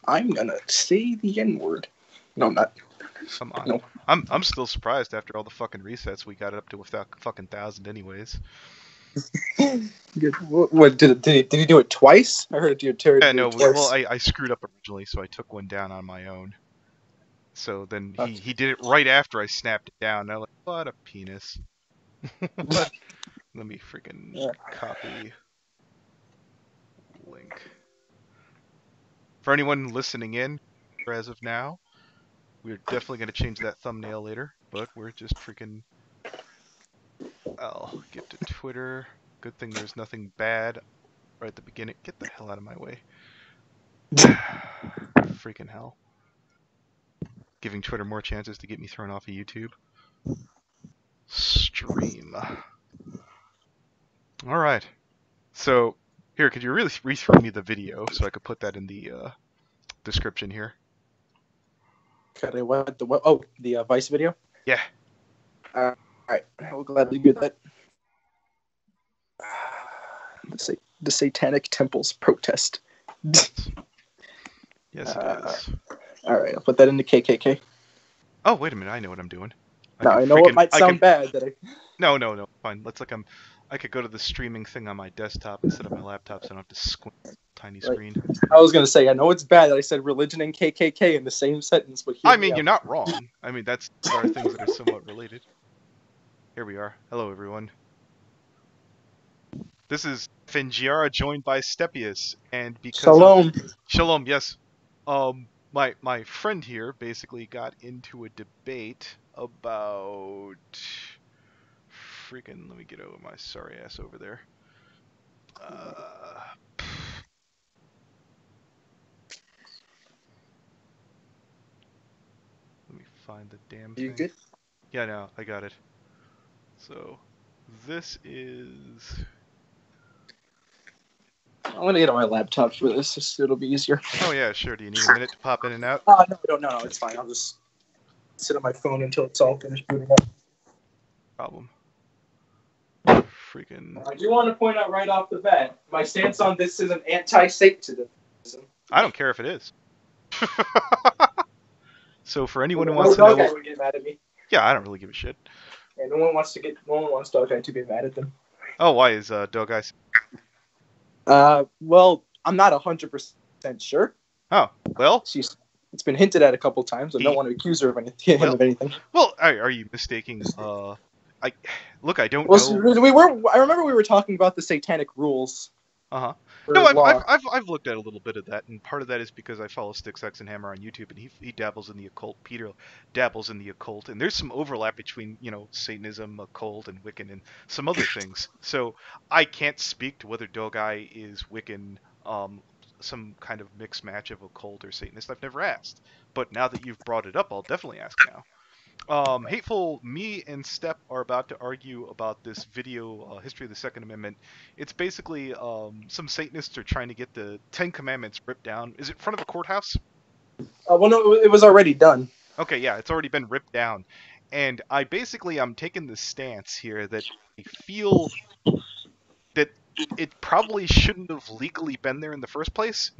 I'm gonna say the N-word. No, not. Come on. No. I'm still surprised after all the fucking resets we got it up to a fucking 1,000 anyways. Good. What did he do it twice? I heard you do Yeah, it no, twice. well, I screwed up originally, so I took one down on my own. So then he did it right after I snapped it down. And I'm like, what a penis. Let me freaking copy link. For anyone listening in, as of now, we're definitely going to change that thumbnail later, but we're just freaking... I'll get to Twitter. Good thing there's nothing bad right at the beginning. Get the hell out of my way. Freaking hell. Giving Twitter more chances to get me thrown off of YouTube. Stream. Alright. So, here, could you really read through me the video so I could put that in the description here? Okay, what? Oh, the Vice video? Yeah. Alright, I'll gladly do that. The Satanic Temples protest. Yes, it is. Alright, I'll put that in the KKK. Oh, wait a minute, I know what I'm doing. I know it might sound bad that I... No, fine. Let's like I could go to the streaming thing on my desktop instead of my laptop, so I don't have to squint the tiny screen. I was gonna say, I know it's bad that I said religion and KKK in the same sentence, but I mean, you're not wrong. I mean, there are things that are somewhat related. Here we are. Hello, everyone. This is Fingiara joined by Stepius, and because Shalom, yes. My friend here basically got into a debate about freaking. Let me get over my sorry ass over there. Let me find the damn thing. You good? Yeah, no, I got it. So, this is... I'm gonna get on my laptop for this, so it'll be easier. Oh yeah, sure. Do you need a minute to pop in and out? No, it's fine. I'll just sit on my phone until it's all finished booting up. Problem. Freaking... I do want to point out right off the bat, my stance on this is an anti-Satanism. I don't care if it is. So for anyone who wants to know... Dog would get mad at me. Yeah, I don't really give a shit. Yeah, no one wants Dog Guy to get mad at them. Oh, why is Dog Guy... Well, I'm not 100% sure. Oh, well... It's been hinted at a couple times, and I don't want to accuse her of anything. Well, are you mistaking... I don't know. I remember we were talking about the satanic rules. Uh-huh. No, I've looked at a little bit of that, and part of that is because I follow Sticks, X, and Hammer on YouTube, and he dabbles in the occult. Peter dabbles in the occult, and there's some overlap between, Satanism, occult, and Wiccan, and some other things. So I can't speak to whether Dogai is Wiccan, some kind of mixed match of occult or Satanist. I've never asked. But now that you've brought it up, I'll definitely ask now. Hateful, me and Step are about to argue about this video, History of the Second Amendment. It's basically, some Satanists are trying to get the Ten Commandments ripped down. Is it in front of a courthouse? Well, no, it was already done. Okay, yeah, it's already been ripped down. And I'm taking the stance here that I feel that it probably shouldn't have legally been there in the first place.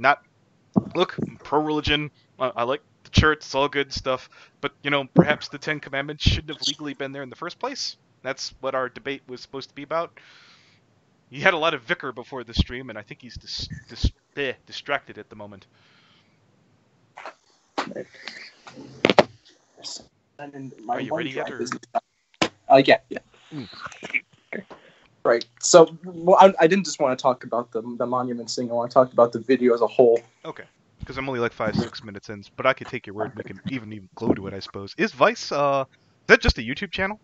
Look, I'm pro-religion, I like the church, it's all good stuff, but, perhaps the Ten Commandments shouldn't have legally been there in the first place. That's what our debate was supposed to be about. He had a lot of Vicar before the stream, and I think he's distracted at the moment. Are you ready yet? Yeah. Okay. Right. So, I didn't just want to talk about the monuments thing. I want to talk about the video as a whole. Okay. Because I'm only like 5-6 minutes in, but I could take your word and we can even glow to it, I suppose. Is Vice, is that just a YouTube channel?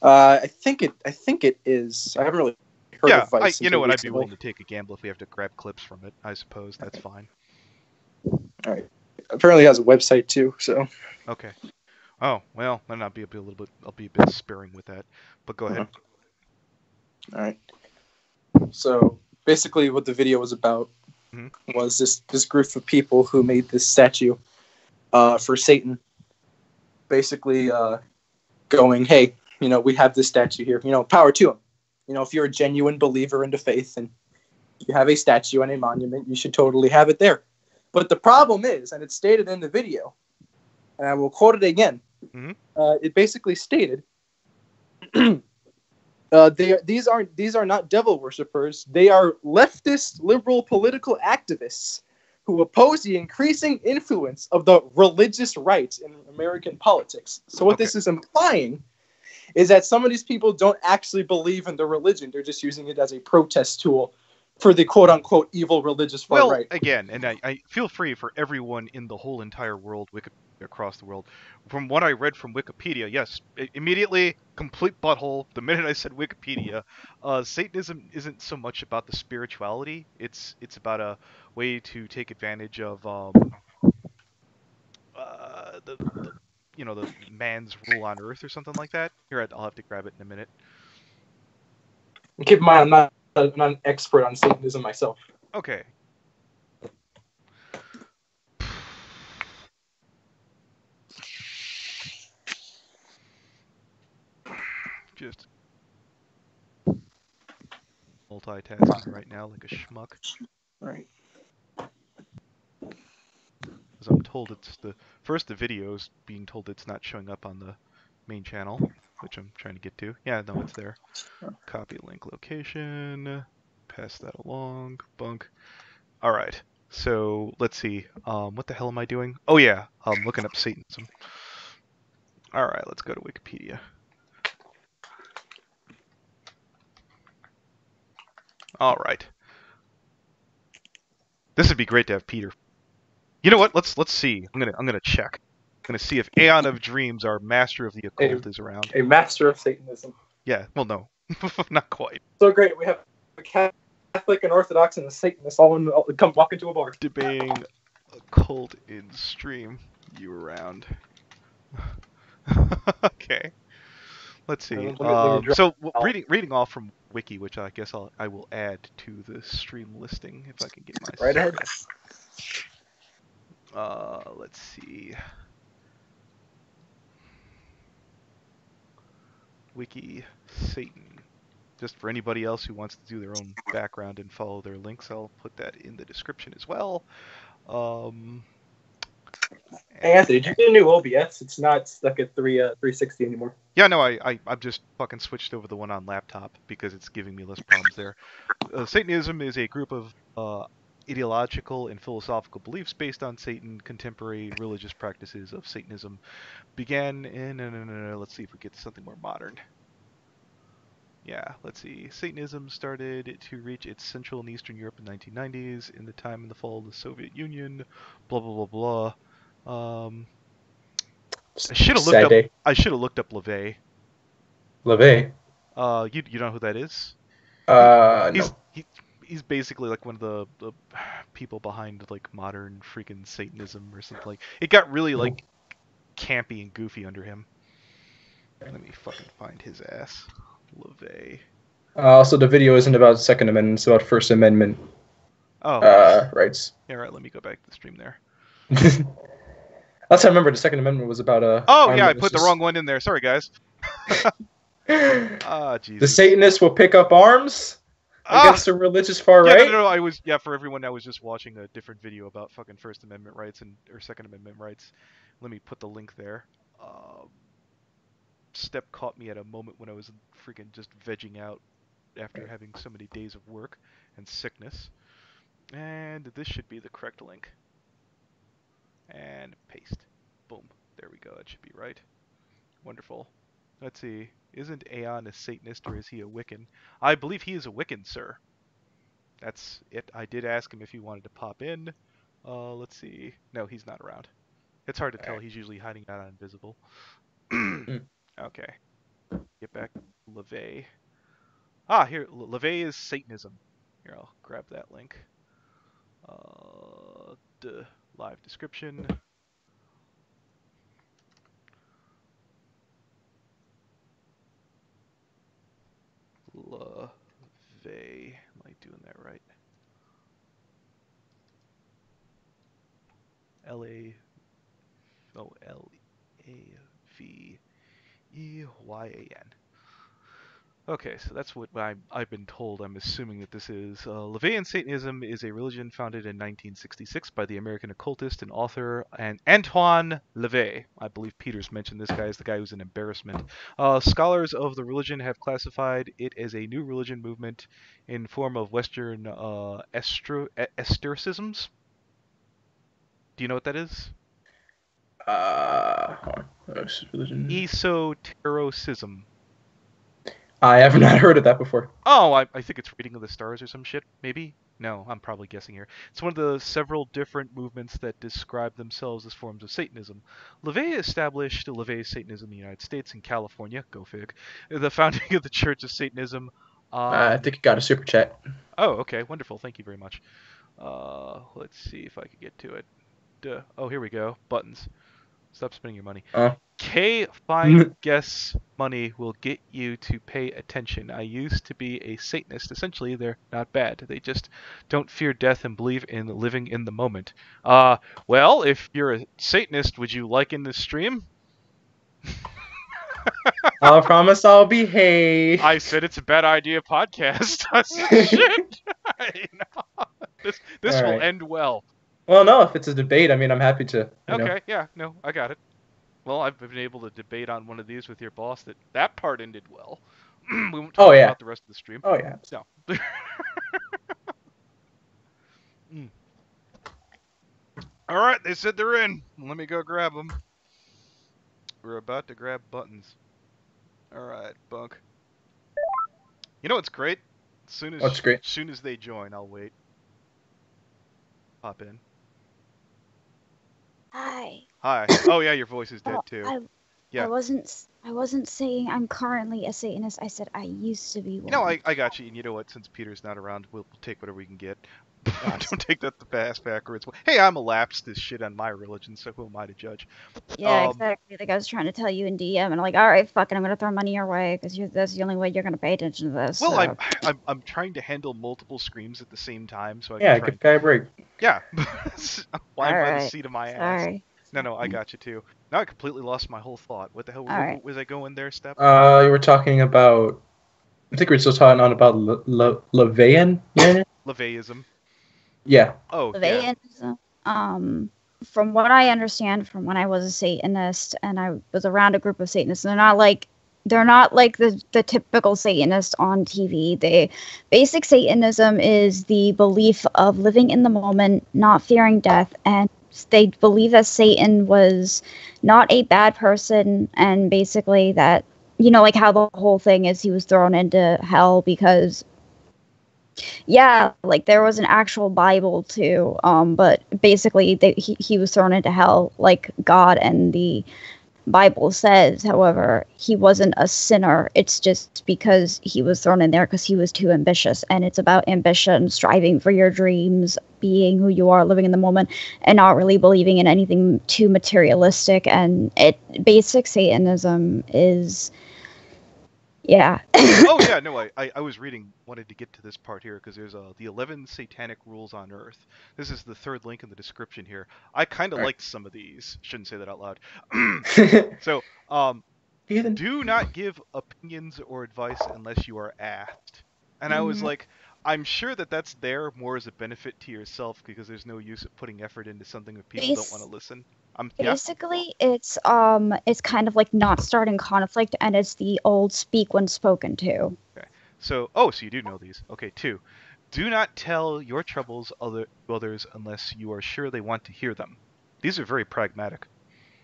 I think it is. I haven't really heard of Vice. You know what? I'd be willing to take a gamble if we have to grab clips from it. I suppose that's fine. All right. Apparently, it has a website too. So. Okay. Oh well, I'll be a bit sparing with that. But go ahead. All right. So basically, what the video was about was this group of people who made this statue for Satan. Basically, going, hey, we have this statue here. Power to him. If you're a genuine believer into faith and you have a statue and a monument, you should totally have it there. But the problem is, and it's stated in the video, and I will quote it again. Mm-hmm. It basically stated, these are not devil worshippers. They are leftist, liberal political activists who oppose the increasing influence of the religious right in American politics. So what this is implying is that some of these people don't actually believe in the religion. They're just using it as a protest tool for the quote-unquote evil religious far right. Well, again, and I feel free for everyone in the whole entire world, across the world. From what I read from Wikipedia, yes, immediately, complete butthole. The minute I said Wikipedia, Satanism isn't so much about the spirituality. It's about a way to take advantage of the the man's rule on Earth or something like that. Here, I'll have to grab it in a minute. Keep in mind, I'm not an expert on Satanism myself. Okay. Just multitasking right now like a schmuck. Right. Because I'm told it's the video's being told it's not showing up on the main channel, which I'm trying to get to. Yeah, no, it's there. Copy link location. Pass that along. Bunk. All right. So let's see. What the hell am I doing? Oh yeah, I'm looking up Satanism. All right, let's go to Wikipedia. All right. This would be great to have Peter. You know what? Let's see. I'm gonna check. I'm gonna see if Aeon of Dreams, our master of the occult, is around. A master of Satanism. Yeah. Well, no, not quite. So great. We have a Catholic and Orthodox and a Satanist all come walk into a bar. Debating occult in stream. You around? Okay. Let's see. So reading off from wiki, which I guess I will add to the stream listing if I can get my right ahead. Let's see. Wiki Satan. Just for anybody else who wants to do their own background and follow their links, I'll put that in the description as well. Hey Anthony, did you get a new OBS? It's not stuck at 360 anymore. Yeah, no, I've just fucking switched over the one on laptop because it's giving me less problems there. Satanism is a group of ideological and philosophical beliefs based on Satan. Contemporary religious practices of Satanism began in, let's see if we get something more modern. Yeah, let's see. Satanism started to reach its Central and Eastern Europe in the 1990s, in the time in the fall of the Soviet Union, blah, blah, blah, blah. I should have looked up Laveyan. Laveyan? You know who that is? No. He's basically like one of the people behind like modern freaking Satanism or something. Like it got really like campy and goofy under him. Let me fucking find his ass. Laveyan. Also, the video isn't about Second Amendment; it's about First Amendment. Rights. Yeah, right. Let me go back to the stream there. Last I remember, the Second Amendment was about Oh yeah, I put the wrong one in there. Sorry, guys. Jesus. The Satanists will pick up arms against the religious far right. No. I was for everyone. I was just watching a different video about fucking First Amendment rights or Second Amendment rights. Let me put the link there. Step caught me at a moment when I was freaking just vegging out after having so many days of work and sickness. And this should be the correct link. And paste. Boom. There we go. That should be right. Wonderful. Let's see. Isn't Aeon a Satanist or is he a Wiccan? I believe he is a Wiccan, sir. That's it. I did ask him if he wanted to pop in. Let's see. No, he's not around. It's hard to tell. He's usually hiding out on Invisible. Okay. Get back to Laveyan. Ah, here. Laveyan is Satanism. Here, I'll grab that link. Live description. Laveyan. Am I doing that right? Laveyan. Okay, so that's what I've been told. I'm assuming that this is. Laveyan Satanism is a religion founded in 1966 by the American occultist and author Antoine Levey. I believe Peters mentioned this guy as the guy who's an embarrassment. Scholars of the religion have classified it as a new religion movement in form of Western Esotericisms. Do you know what that is? Religion. Esotericism. I have not heard of that before. Oh, I think it's Reading of the Stars or some shit, maybe? No, I'm probably guessing here. It's one of the several different movements that describe themselves as forms of Satanism. LaVey established LaVey Satanism in the United States and California, go fig, the founding of the Church of Satanism. I think you got a super chat. Oh, okay, wonderful, thank you very much. Let's see if I could get to it. Oh, here we go, buttons. Stop spending your money. Find guess money will get you to pay attention. I used to be a Satanist. Essentially, they're not bad. They just don't fear death and believe in living in the moment. Well, if you're a Satanist, would you like in this stream? I'll promise I'll behave. I said it's a bad idea podcast. Shit. This will end well. Well, no, if it's a debate, I mean, I'm happy to. Okay, yeah, no, I got it. Well, I've been able to debate on one of these with your boss that part ended well. We won't talk about the rest of the stream. Oh, yeah. No. All right, they said they're in. Let me go grab them. We're about to grab buttons. All right, bunk. You know what's great? As soon as they join, I'll wait. Pop in. Hi. Hi. Oh yeah, your voice is dead too. I wasn't saying I'm currently a Satanist. I said I used to be one. No, I got you. And you know what? Since Peter's not around, we'll take whatever we can get. Don't take that the past backwards. Hey, I'm a lapsed this shit on my religion, so who am I to judge? Yeah, exactly. Like I was trying to tell you in DM, and I'm like, all right, fuck it, I'm gonna throw money your way because that's the only way you're gonna pay attention to this. Well, so. I'm trying to handle multiple screams at the same time, so give guy a break. Yeah, why by the seat of my ass? Sorry. No, I got you too. Now I completely lost my whole thought. What the hell was I going there, Step? You were talking about. I think we're still talking on about Laveyan. Laveyism. Yeah. Oh, Laveyanism. From what I understand, from when I was a Satanist and I was around a group of Satanists, they're not like the typical Satanist on TV. Basic Satanism is the belief of living in the moment, not fearing death, and they believe that Satan was not a bad person, and basically that, like how the whole thing is he was thrown into hell because, like there was an actual Bible too, but basically he was thrown into hell like God and the Bible says. However, he wasn't a sinner. It's just because he was thrown in there because he was too ambitious, and it's about ambition, striving for your dreams, being who you are, living in the moment, and not really believing in anything too materialistic. And basic Satanism is Oh yeah, no, I was wanted to get to this part here because there's the 11 Satanic rules on Earth. This is the third link in the description here. I kind of liked some of these. Shouldn't say that out loud. So, do not give opinions or advice unless you are asked. And I was like, I'm sure that's there more as a benefit to yourself because there's no use of putting effort into something if people don't want to listen. Basically, it's kind of like not starting conflict, and it's the old speak when spoken to. Okay. So you do know these. Okay, 2. Do not tell your troubles to others unless you are sure they want to hear them. These are very pragmatic.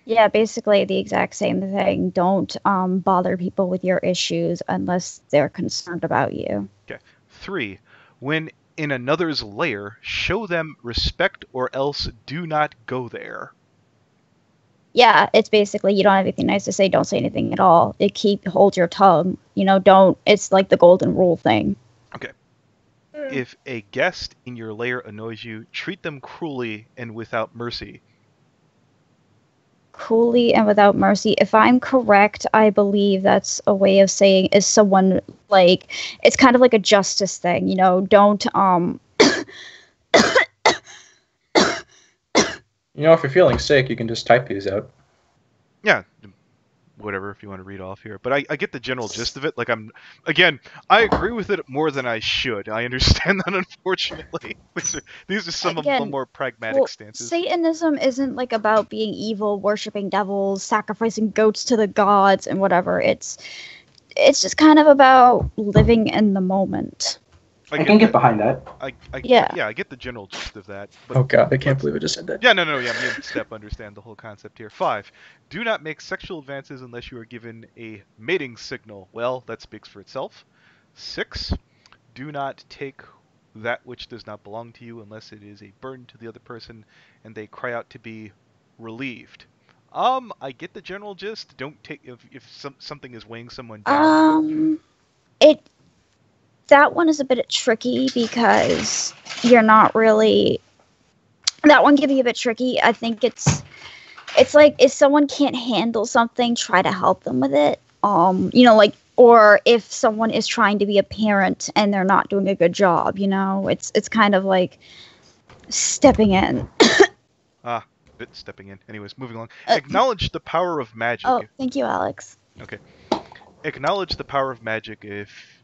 Yeah, basically the exact same thing. Don't bother people with your issues unless they're concerned about you. Okay. 3. When in another's lair, show them respect or else do not go there. Yeah, it's basically you don't have anything nice to say, don't say anything at all. Hold your tongue. Don't. It's like the golden rule thing. Okay. If a guest in your lair annoys you, treat them cruelly and without mercy. Cruelly and without mercy. If I'm correct, I believe that's a way of saying is someone like it's kind of like a justice thing. Don't if you're feeling sick, you can just type these out. Yeah. whatever if you want to read off here. But I get the general gist of it. Like I agree with it more than I should. I understand that, unfortunately. These are some of the more pragmatic stances. Satanism isn't like about being evil, worshipping devils, sacrificing goats to the gods, and whatever. It's just kind of about living in the moment. I can get behind that. I get the general gist of that. But oh god, I can't believe I just said that. Yeah, no, me and Step understand the whole concept here. 5. Do not make sexual advances unless you are given a mating signal. Well, that speaks for itself. 6. Do not take that which does not belong to you unless it is a burden to the other person and they cry out to be relieved. I get the general gist. Don't take if something is weighing someone down. That one is a bit tricky because you're not really. That one can be a bit tricky. I think it's like if someone can't handle something, try to help them with it. Or if someone is trying to be a parent and they're not doing a good job, it's kind of like stepping in. Bit stepping in. Anyways, moving along. Acknowledge the power of magic. Oh, thank you, Alex. Okay. Acknowledge the power of magic if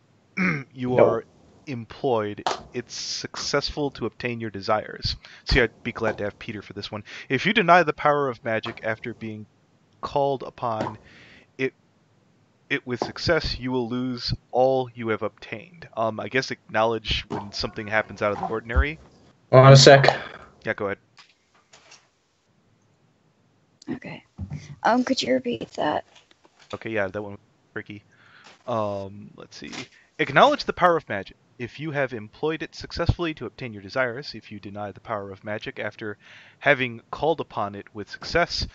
you are employed, it's successful to obtain your desires. See, I'd be glad to have Peter for this one. If you deny the power of magic after being called upon it with success, you will lose all you have obtained. I guess acknowledge when something happens out of the ordinary. Hold on a sec. Yeah, go ahead. Okay. Could you repeat that? Okay, yeah, that one was tricky. Let's see. Acknowledge the power of magic. If you have employed it successfully to obtain your desires, if you deny the power of magic after having called upon it with success,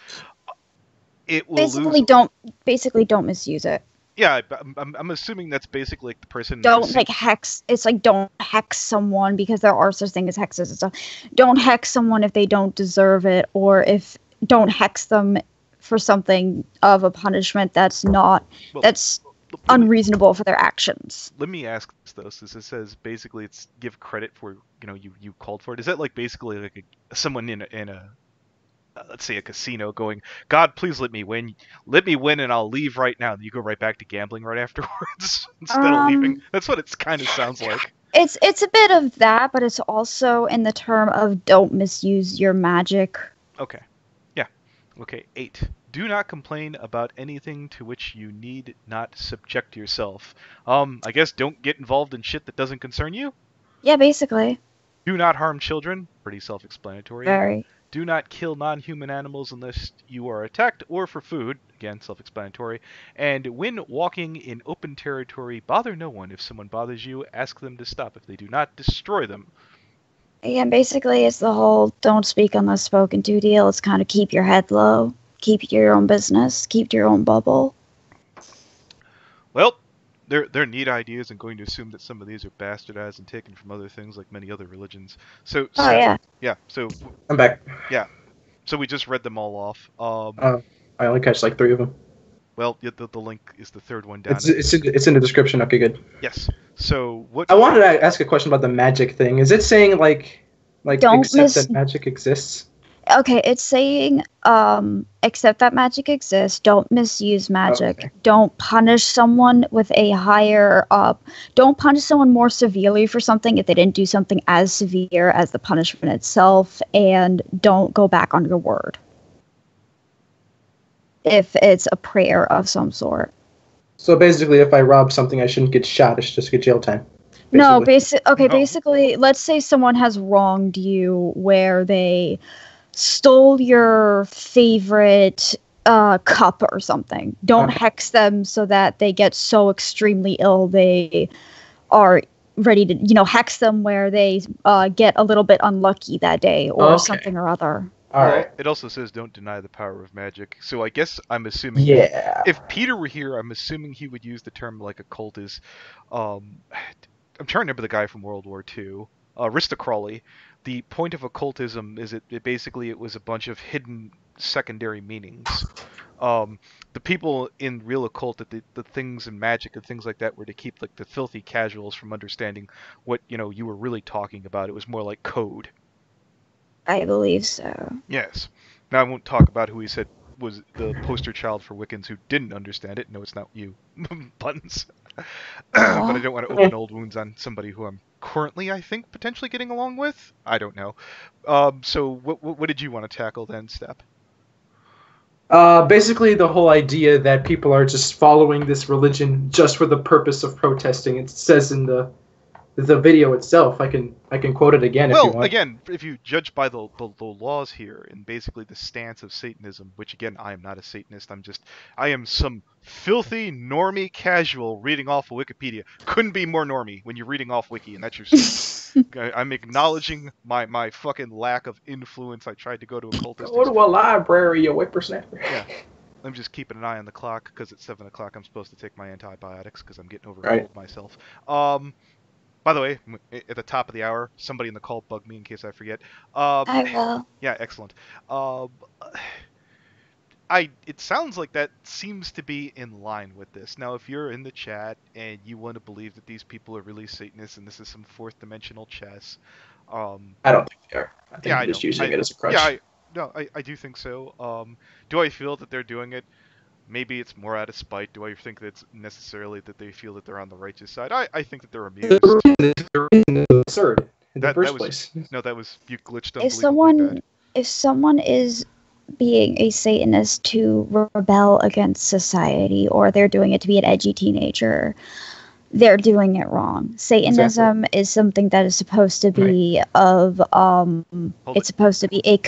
it will basically don't misuse it. Yeah, I'm assuming that's basically like the person. Don't hex. It's like don't hex someone because there are such things as hexes and stuff. Don't hex someone if they don't deserve it, or if don't hex them for something of a punishment that's unreasonable for their actions. Let me ask this though, since it says basically it's give credit for you called for it. Is that like basically like someone in a let's say a casino going, God, please let me win and I'll leave right now, and you go right back to gambling right afterwards instead of leaving? That's what it kind of sounds like. It's a bit of that, but it's also in the term of don't misuse your magic. Okay. Yeah. Okay. 8. Do not complain about anything to which you need not subject yourself. I guess don't get involved in shit that doesn't concern you? Yeah, basically. Do not harm children. Pretty self-explanatory. Very. Do not kill non-human animals unless you are attacked or for food. Again, self-explanatory. And when walking in open territory, bother no one. If someone bothers you, ask them to stop. If they do not, destroy them. Again, basically, it's the whole don't speak unless spoken to deal. It's kind of keep your head low. Keep your own business. Keep your own bubble. Well, they're neat ideas. I'm going to assume that some of these are bastardized and taken from other things like many other religions. So yeah. Yeah, so... I'm back. Yeah. So we just read them all off. I only catch like 3 of them. Well, the link is the third one down. It's in the description. Okay, good. Yes. So what... I wanted to ask a question about the magic thing. Is it saying like accept that magic exists? Okay, it's saying accept that magic exists. Don't misuse magic. Okay. Don't punish someone with a higher don't punish someone more severely for something if they didn't do something as severe as the punishment itself, and don't go back on your word if it's a prayer of some sort. So basically, if I rob something, I shouldn't get shot. I should just get jail time. Basically. No, basically, let's say someone has wronged you where they stole your favorite cup or something. Don't hex them so that they get so extremely ill they are ready to, hex them where they get a little bit unlucky that day or something or other. All right. It also says don't deny the power of magic. So I guess I'm assuming if Peter were here, I'm assuming he would use the term like occult is. I'm trying to remember the guy from World War II, Aristocrawley. The point of occultism is it basically was a bunch of hidden secondary meanings. The people in real occult, the things in magic and things like that were to keep like the filthy casuals from understanding what you were really talking about. It was more like code. I believe so. Yes. Now I won't talk about who he said was the poster child for Wiccans who didn't understand it. No, it's not you, Buttons. But I don't want to open old wounds on somebody who I'm currently, I think, potentially getting along with. I don't know. So what did you want to tackle then, Step? Basically, the whole idea that people are just following this religion just for the purpose of protesting. It says in the video itself. I can quote it again if you want. Well, again, if you judge by the laws here and basically the stance of Satanism, which again, I am not a Satanist. I am some filthy normie casual reading off of Wikipedia. Couldn't be more normie when you're reading off Wiki, and that's your stance. I'm acknowledging my fucking lack of influence. I tried to go to occultists. Go to a library, you whippersnapper. Yeah. I'm just keeping an eye on the clock because at 7 o'clock I'm supposed to take my antibiotics because I'm getting over cold myself. By the way, at the top of the hour, somebody in the call bugged me in case I forget. I will. Yeah, excellent. It sounds like that seems to be in line with this. Now, if you're in the chat and you want to believe that these people are really Satanists and this is some fourth dimensional chess, I don't think they are. I think they're just using it as a crutch. Yeah, I do think so. Do I feel that they're doing it? Maybe it's more out of spite. Do I think that it's necessarily that they feel that they're on the righteous side? I think that they're amused. They're absurd in the first place. No, that was you glitched unbelievably bad. If someone is being a Satanist to rebel against society, or they're doing it to be an edgy teenager, they're doing it wrong. Satanism is something that is supposed to be it's supposed to be a.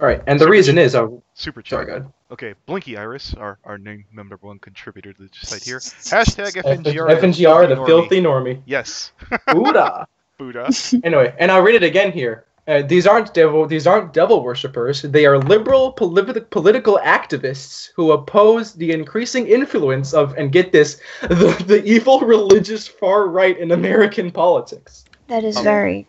All right, and the reason is super chat. Sorry, go ahead. Okay, Blinky Iris, our name number one contributor to the site here. Hashtag FNGR. FNGR, the filthy normie. Yes. Buddha. Anyway, and I'll read it again here. These aren't devil worshippers. They are liberal political activists who oppose the increasing influence of, and get this, the evil religious far right in American politics. That is very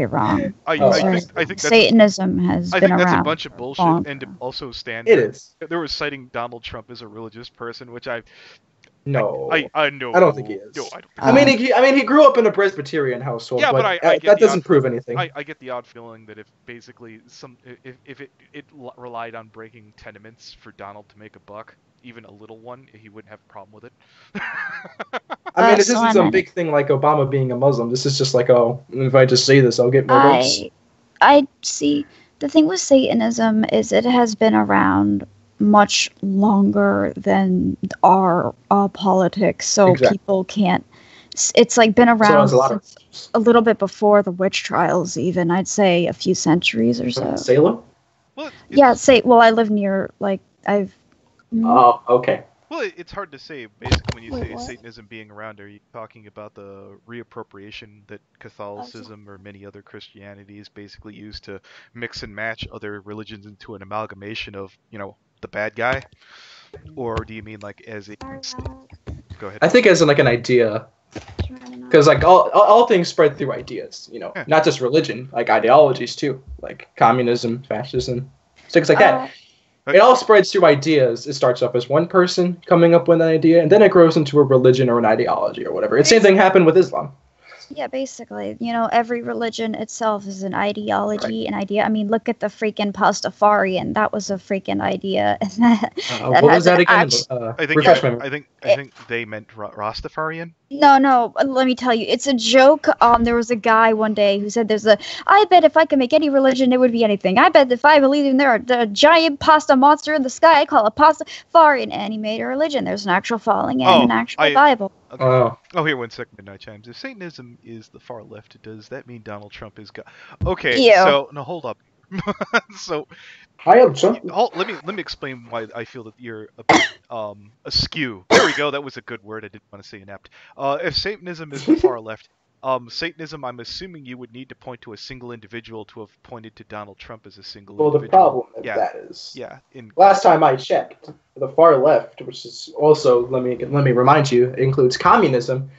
wrong. I think Satanism has been around. I think that's a bunch of bullshit, and to also stand. It is. There was citing Donald Trump as a religious person, which I know. I know. I don't think he is. No, I don't. He grew up in a Presbyterian household. Yeah, but that doesn't prove anything. I get the odd feeling that if basically if it relied on breaking tenements for Donald to make a buck, even a little one, he wouldn't have a problem with it. I mean, this isn't some big thing like Obama being a Muslim. This is just like, oh, if I just say this, I'll get more votes. I see. The thing with Satanism is it has been around much longer than our politics, so people can't. It's like been around since a little bit before the witch trials, even. I'd say a few centuries or so. Salem? Well, I live near, I've... Oh, okay. Well, it's hard to say. Basically, when you say Satanism being around, are you talking about the reappropriation that Catholicism or many other Christianities basically use to mix and match other religions into an amalgamation of, the bad guy? Or do you mean like as a... Go ahead. I think as in like an idea. Because like all things spread through ideas, not just religion, like ideologies too, like communism, fascism, things like that. It all spreads through ideas. It starts off as one person coming up with an idea, and then it grows into a religion or an ideology or whatever. The same thing happened with Islam. Yeah, basically. Every religion itself is an ideology, an idea. I mean, look at the freaking Pastafarian. That was a freaking idea. What was that again? I think they meant Rastafarian. No, let me tell you. It's a joke. There was a guy one day who said I bet if I could make any religion, it would be anything. I bet if I believe in there are a giant pasta monster in the sky, I call it Pastafarian. And he made a religion. There's an actual falling and an actual Bible. Okay. Here, 1 second, Midnight Chimes. If Satanism is the far left, does that mean Donald Trump is God? Okay, so no, hold up. So, let me explain why I feel that you're a bit askew. There we go. That was a good word. I didn't want to say inept. If Satanism is the far left, Satanism, I'm assuming you would need to point to a single individual to have pointed to Donald Trump as a single individual. The problem with that is, last time I checked, the far left, which is also, let me remind you, includes communism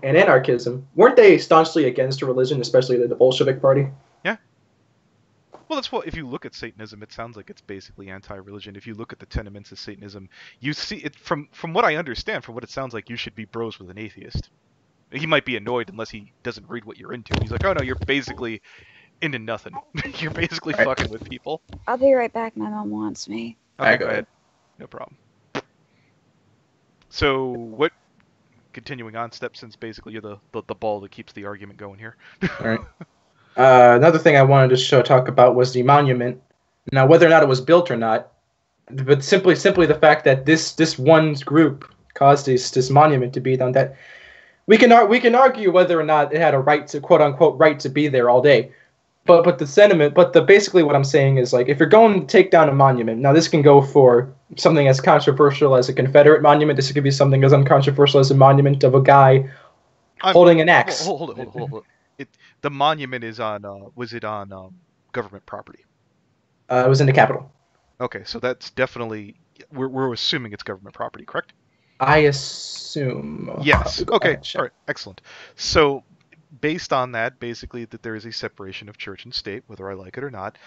and anarchism. Weren't they staunchly against religion, especially the Bolshevik Party? Yeah. Well, that's what. If you look at Satanism, it sounds like it's basically anti-religion. If you look at the tenements of Satanism, you see it from what I understand, from what it sounds like, you should be bros with an atheist. He might be annoyed unless he doesn't read what you're into. He's like, oh no, you're basically into nothing. You're basically fucking with people. I'll be right back. My mom wants me. Okay, go ahead. No problem. So, what? Continuing on, Stepson's basically you're the ball that keeps the argument going here. All right. Another thing I wanted to talk about was the monument. Now, whether or not it was built or not, but simply the fact that this one group caused this monument to be done. That we can argue whether or not it had a right to, quote unquote, right to be there all day. But the sentiment, basically what I'm saying is, like, if you're going to take down a monument, now this can go for something as controversial as a Confederate monument. This could be something as uncontroversial as a monument of a guy holding an axe. Hold it. The monument is on. Was it on government property? It was in the Capitol. Okay, so that's definitely we're assuming it's government property, correct? I assume. Yes. Okay. All right. Excellent. So, based on that, basically that there is a separation of church and state, whether I like it or not,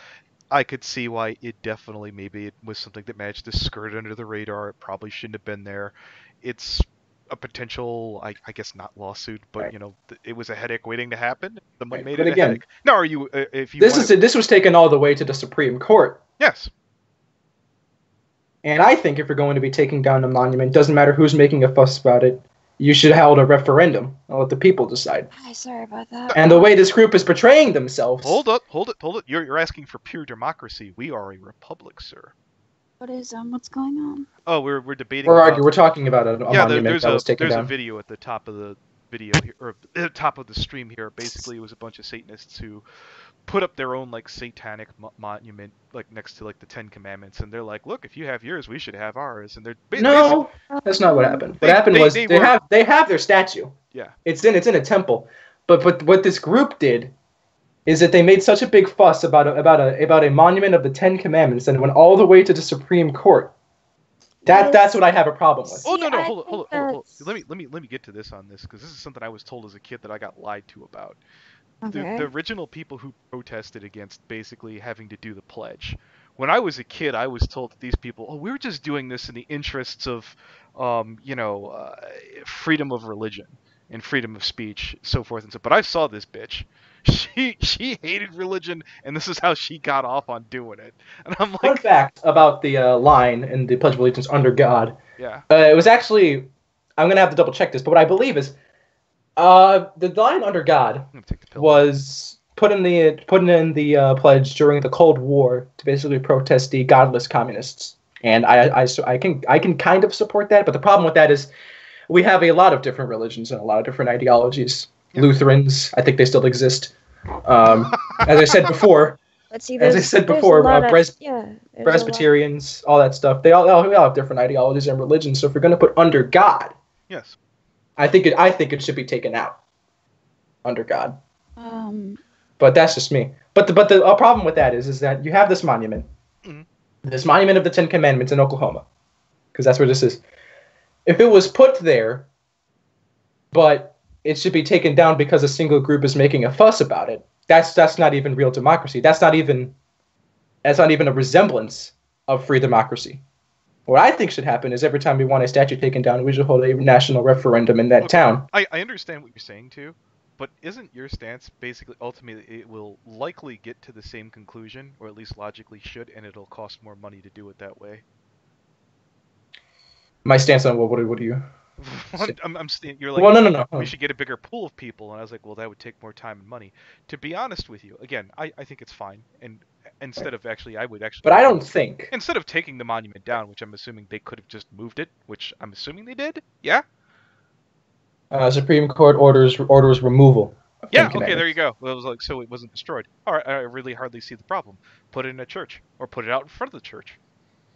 I could see why it definitely maybe it was something that managed to skirt under the radar. It probably shouldn't have been there. It's a potential, I guess not lawsuit, but right. It was a headache waiting to happen. Someone right. made but it again, a headache. Now, are you? If you this was taken all the way to the Supreme Court. Yes. And I think if you're going to be taking down a monument, doesn't matter who's making a fuss about it, you should hold a referendum and let the people decide. Hi, sorry about that. And the way this group is portraying themselves... Hold it. You're asking for pure democracy. We are a republic, sir. What's going on? Oh, we're debating... We're talking about a monument that was taken down. There's a video at the top of the video here, or at the top of the stream here. Basically, it was a bunch of Satanists who put up their own, like, satanic monument, like, next to, like, the Ten Commandments, and they're like, look, if you have yours, we should have ours, and they're no, that's not what happened. What happened was they have their statue. Yeah. It's in a temple, but what this group did is that they made such a big fuss about a monument of the Ten Commandments, and it went all the way to the Supreme Court. That's what I have a problem with. Oh no, hold on. Let me get to this on this, because this is something I was told as a kid that I got lied to about. Okay. The original people who protested against basically having to do the pledge. When I was a kid, I was told that these people, we were just doing this in the interests of, freedom of religion and freedom of speech, so forth and so. But I saw this bitch. She hated religion, and this is how she got off on doing it. And I'm like, fun fact about the line in the Pledge of Allegiance, under God. Yeah. It was actually, I'm gonna have to double check this, but what I believe is, the line under God was put in the pledge during the Cold War to basically protest the godless communists, and I can kind of support that. But the problem with that is we have a lot of different religions and a lot of different ideologies. Yeah. Lutherans, I think they still exist. As I said before, Presbyterians, all that stuff. We all have different ideologies and religions. So if we're going to put under God, yes. I think it should be taken out under God. But that's just me. But the problem with that is that you have this monument, this monument of the Ten Commandments in Oklahoma, because that's where this is. If it was put there, but it should be taken down because a single group is making a fuss about it, that's not even real democracy. That's not even a resemblance of free democracy. What I think should happen is every time we want a statue taken down, we should hold a national referendum in that town. I understand what you're saying, too, but isn't your stance basically, ultimately, it will likely get to the same conclusion, or at least logically should, and it'll cost more money to do it that way? My stance on what do you... You're like, well, no. We should get a bigger pool of people, and I was like, well, that would take more time and money. To be honest with you, again, I think it's fine, and instead of actually, I would actually... But I don't think... Instead of taking the monument down, which I'm assuming they could have just moved it, which I'm assuming they did, yeah? Supreme Court orders removal. Yeah, okay, there you go. Well, it was like, so it wasn't destroyed. All right, I really hardly see the problem. Put it in a church, or put it out in front of the church.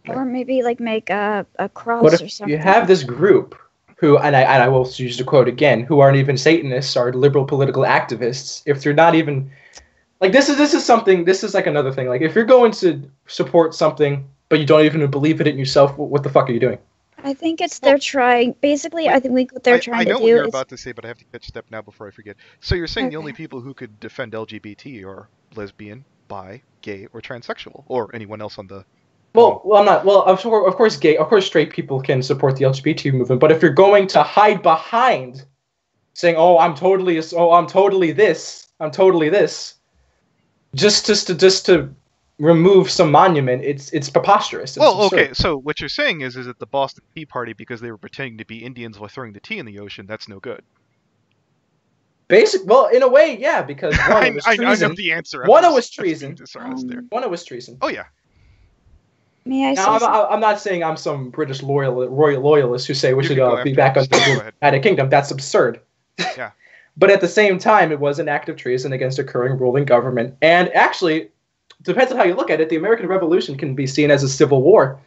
Or maybe, like, make a cross or something. You have this group who, and I will use the quote again, who aren't even Satanists, are liberal political activists. If they're not even, like, this is like another thing. Like, if you're going to support something, but you don't even believe in it yourself, what the fuck are you doing? I think they're trying, basically, I think what they're trying to do is... I know what you're about to say, but I have to catch step now before I forget. So you're saying the only people who could defend LGBT are lesbian, bi, gay, or transsexual, or anyone else on the... Well, I'm not. Well, of course, straight people can support the LGBT movement. But if you're going to hide behind saying, I'm totally this," just to remove some monument, it's preposterous. It's absurd. Okay, so what you're saying is that the Boston Tea Party, because they were pretending to be Indians while throwing the tea in the ocean, that's no good. Well, in a way, yeah, because one, it was treason. I know the answer. One, it was treason. One, it was treason. Oh, yeah. May I now, I'm not saying I'm some British royalist who say we should be back on the United Kingdom. That's absurd. Yeah. But at the same time, it was an act of treason against a current ruling government. And actually, depends on how you look at it, the American Revolution can be seen as a civil war.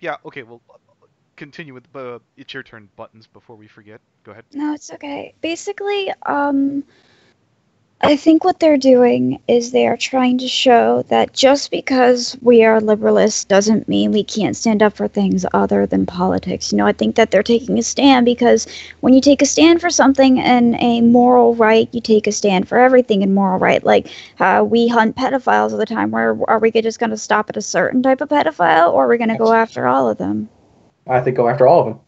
Yeah, okay, well, continue with it's your turn buttons before we forget. Go ahead. No, it's okay. Basically, I think what they're doing is they are trying to show that just because we are liberalists doesn't mean we can't stand up for things other than politics. You know, I think that they're taking a stand because when you take a stand for something in a moral right, you take a stand for everything in moral right. Like, we hunt pedophiles all the time. Where are we just going to stop at a certain type of pedophile, or are we going to go after all of them? I think go after all of them.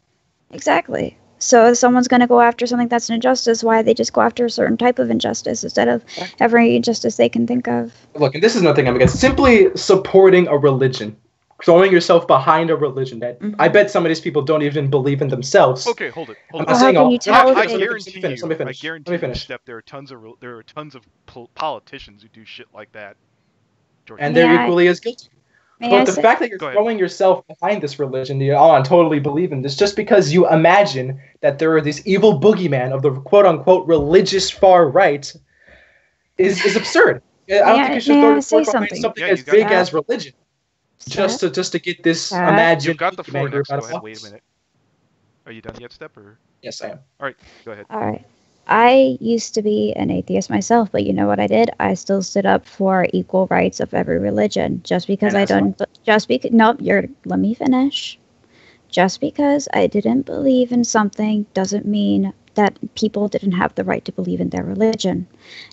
Exactly. So if someone's going to go after something that's an injustice, why they just go after a certain type of injustice instead of every injustice they can think of? Look, and this is nothing I'm against. Simply supporting a religion, throwing yourself behind a religion that I bet some of these people don't even believe in themselves. Okay, hold it. I guarantee you, Steph, there are tons of politicians who do shit like that. Jordan. And they're equally as guilty. But the fact that you're throwing yourself behind this religion, I totally believe in this, just because you imagine that there are this evil boogeyman of the quote-unquote religious far right is absurd. I don't think you should throw yourself behind something as big as religion just to get this imagined. You've got the floor next. Go ahead. Wait a minute. Are you done yet, Step? Or? Yes, I am. All right, go ahead. All right. I used to be an atheist myself, but you know what I did? I still stood up for equal rights of every religion. Just because let me finish. Just because I didn't believe in something doesn't mean that people didn't have the right to believe in their religion.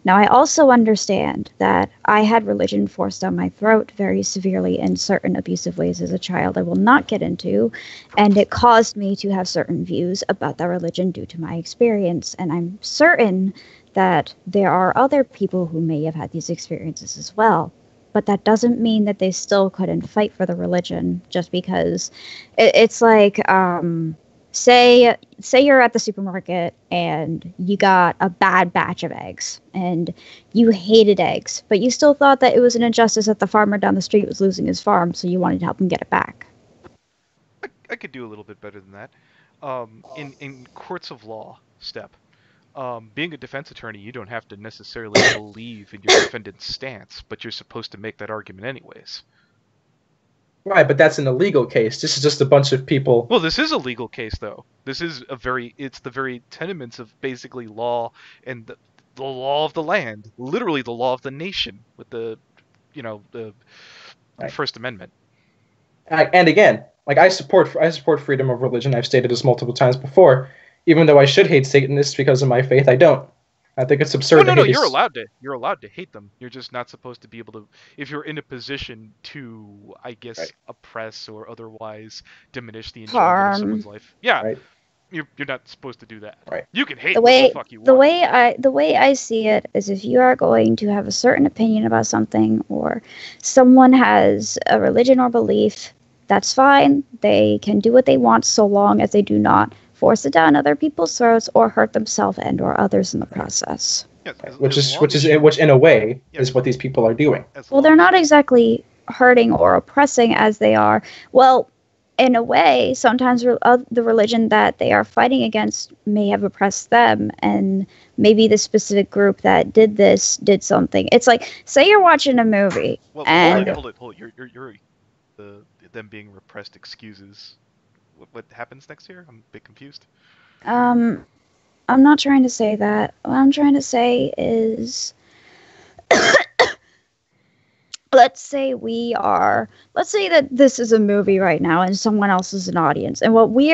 Now, I also understand that I had religion forced down my throat very severely in certain abusive ways as a child I will not get into, and it caused me to have certain views about that religion due to my experience, and I'm certain that there are other people who may have had these experiences as well. But that doesn't mean that they still couldn't fight for the religion just because it's like... Say you're at the supermarket and you got a bad batch of eggs and you hated eggs, but you still thought that it was an injustice that the farmer down the street was losing his farm, so you wanted to help him get it back. I could do a little bit better than that. In courts of law, Step, being a defense attorney, you don't have to necessarily believe in your defendant's stance, but you're supposed to make that argument anyways. Right, but that's an illegal case. This is just a bunch of people. Well, this is a legal case, though. This is it's the very tenements of basically law and the law of the land, literally the law of the nation, with the First Amendment. And again, like I support freedom of religion. I've stated this multiple times before. Even though I should hate Satanists because of my faith, I don't. I think it's absurd. No, you're allowed to hate them. You're just not supposed to be able to, if you're in a position to, I guess, oppress or otherwise diminish the enjoyment of someone's life. Yeah, you're not supposed to do that. Right. You can hate what the fuck you want. The way I see it is, if you are going to have a certain opinion about something, or someone has a religion or belief, that's fine. They can do what they want so long as they do not force it down other people's throats or hurt themselves and or others in the process. Yeah, which in a way is what these people are doing. Well, they're not exactly hurting or oppressing as they are. Well, in a way, sometimes the religion that they are fighting against may have oppressed them, and maybe the specific group that did this did something. It's like, say you're watching a movie, and hold it. You're them being repressed excuses. What happens next year? I'm a bit confused. I'm not trying to say that. What I'm trying to say is, let's say that this is a movie right now and someone else is an audience, and what we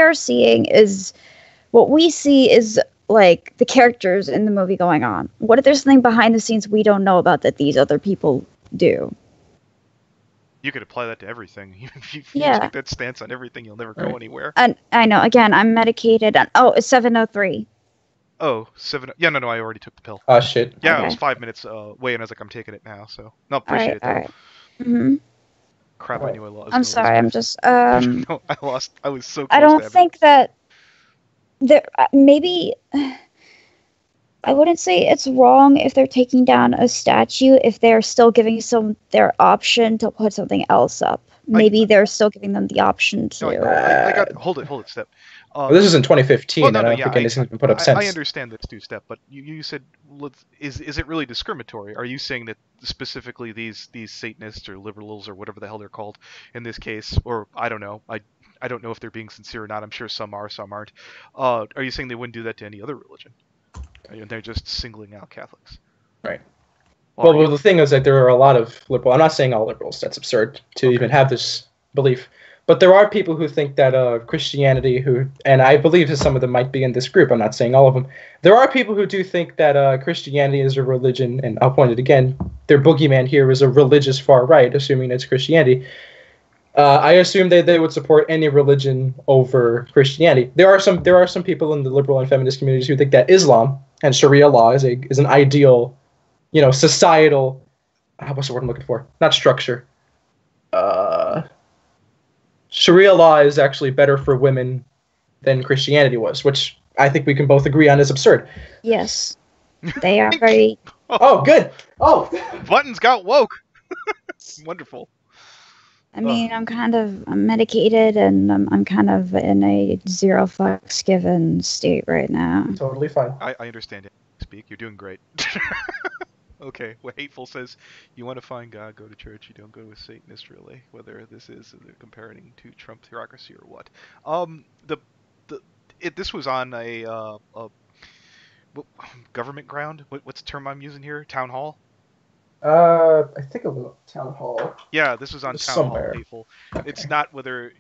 see is like the characters in the movie going on. What if there's something behind the scenes we don't know about that these other people do? You could apply that to everything. If you take that stance on everything, you'll never go anywhere. And I know. Again, I'm medicated. It's 7:03. Oh, 7. Yeah, no, I already took the pill. Ah, shit. Yeah, Okay. it was 5 minutes away, and I was like, I'm taking it now. So no, All appreciate right. it. All right. Mm-hmm. Crap, I Right. knew I lost. I'm sorry. I'm just No, I lost. I was so close I to don't having think that there maybe I wouldn't say it's wrong if they're taking down a statue if they're still giving some their option to put something else up. Maybe they're still giving them the option to. No, I got hold it, Step. Well, this was in 2015. Well, no, I don't yeah, think anything's been put up since. I understand this too, Step. But you said, is it really discriminatory? Are you saying that specifically these Satanists or liberals or whatever the hell they're called in this case, or I don't know, I don't know if they're being sincere or not. I'm sure some are, some aren't. Are you saying they wouldn't do that to any other religion? And they're just singling out Catholics. Right. Well, the thing is that there are a lot of liberal. I'm not saying all liberals. That's absurd to even have this belief. But there are people who think that Christianity, and I believe that some of them might be in this group. I'm not saying all of them. There are people who do think that Christianity is a religion, and I'll point it again. Their boogeyman here is a religious far right, assuming it's Christianity. I assume they would support any religion over Christianity. There are some people in the liberal and feminist communities who think that Islam and Sharia law is an ideal, societal. What's the word I'm looking for? Not structure. Sharia law is actually better for women than Christianity was, which I think we can both agree on is absurd. Yes, they are very. Oh, good. Oh, Buttons got woke. Wonderful. I mean, I'm medicated, and I'm kind of in a zero fucks given state right now. Totally fine. I understand it. Speak. You're doing great. Okay. Well, Hateful says, you want to find God, go to church. You don't go to a Satanist, really. Whether this is comparing to Trump theocracy or what. This was on a government ground. What's the term I'm using here? Town hall. I think it was town hall. Yeah, this was on town somewhere. hall. Hateful. Okay. It's not whether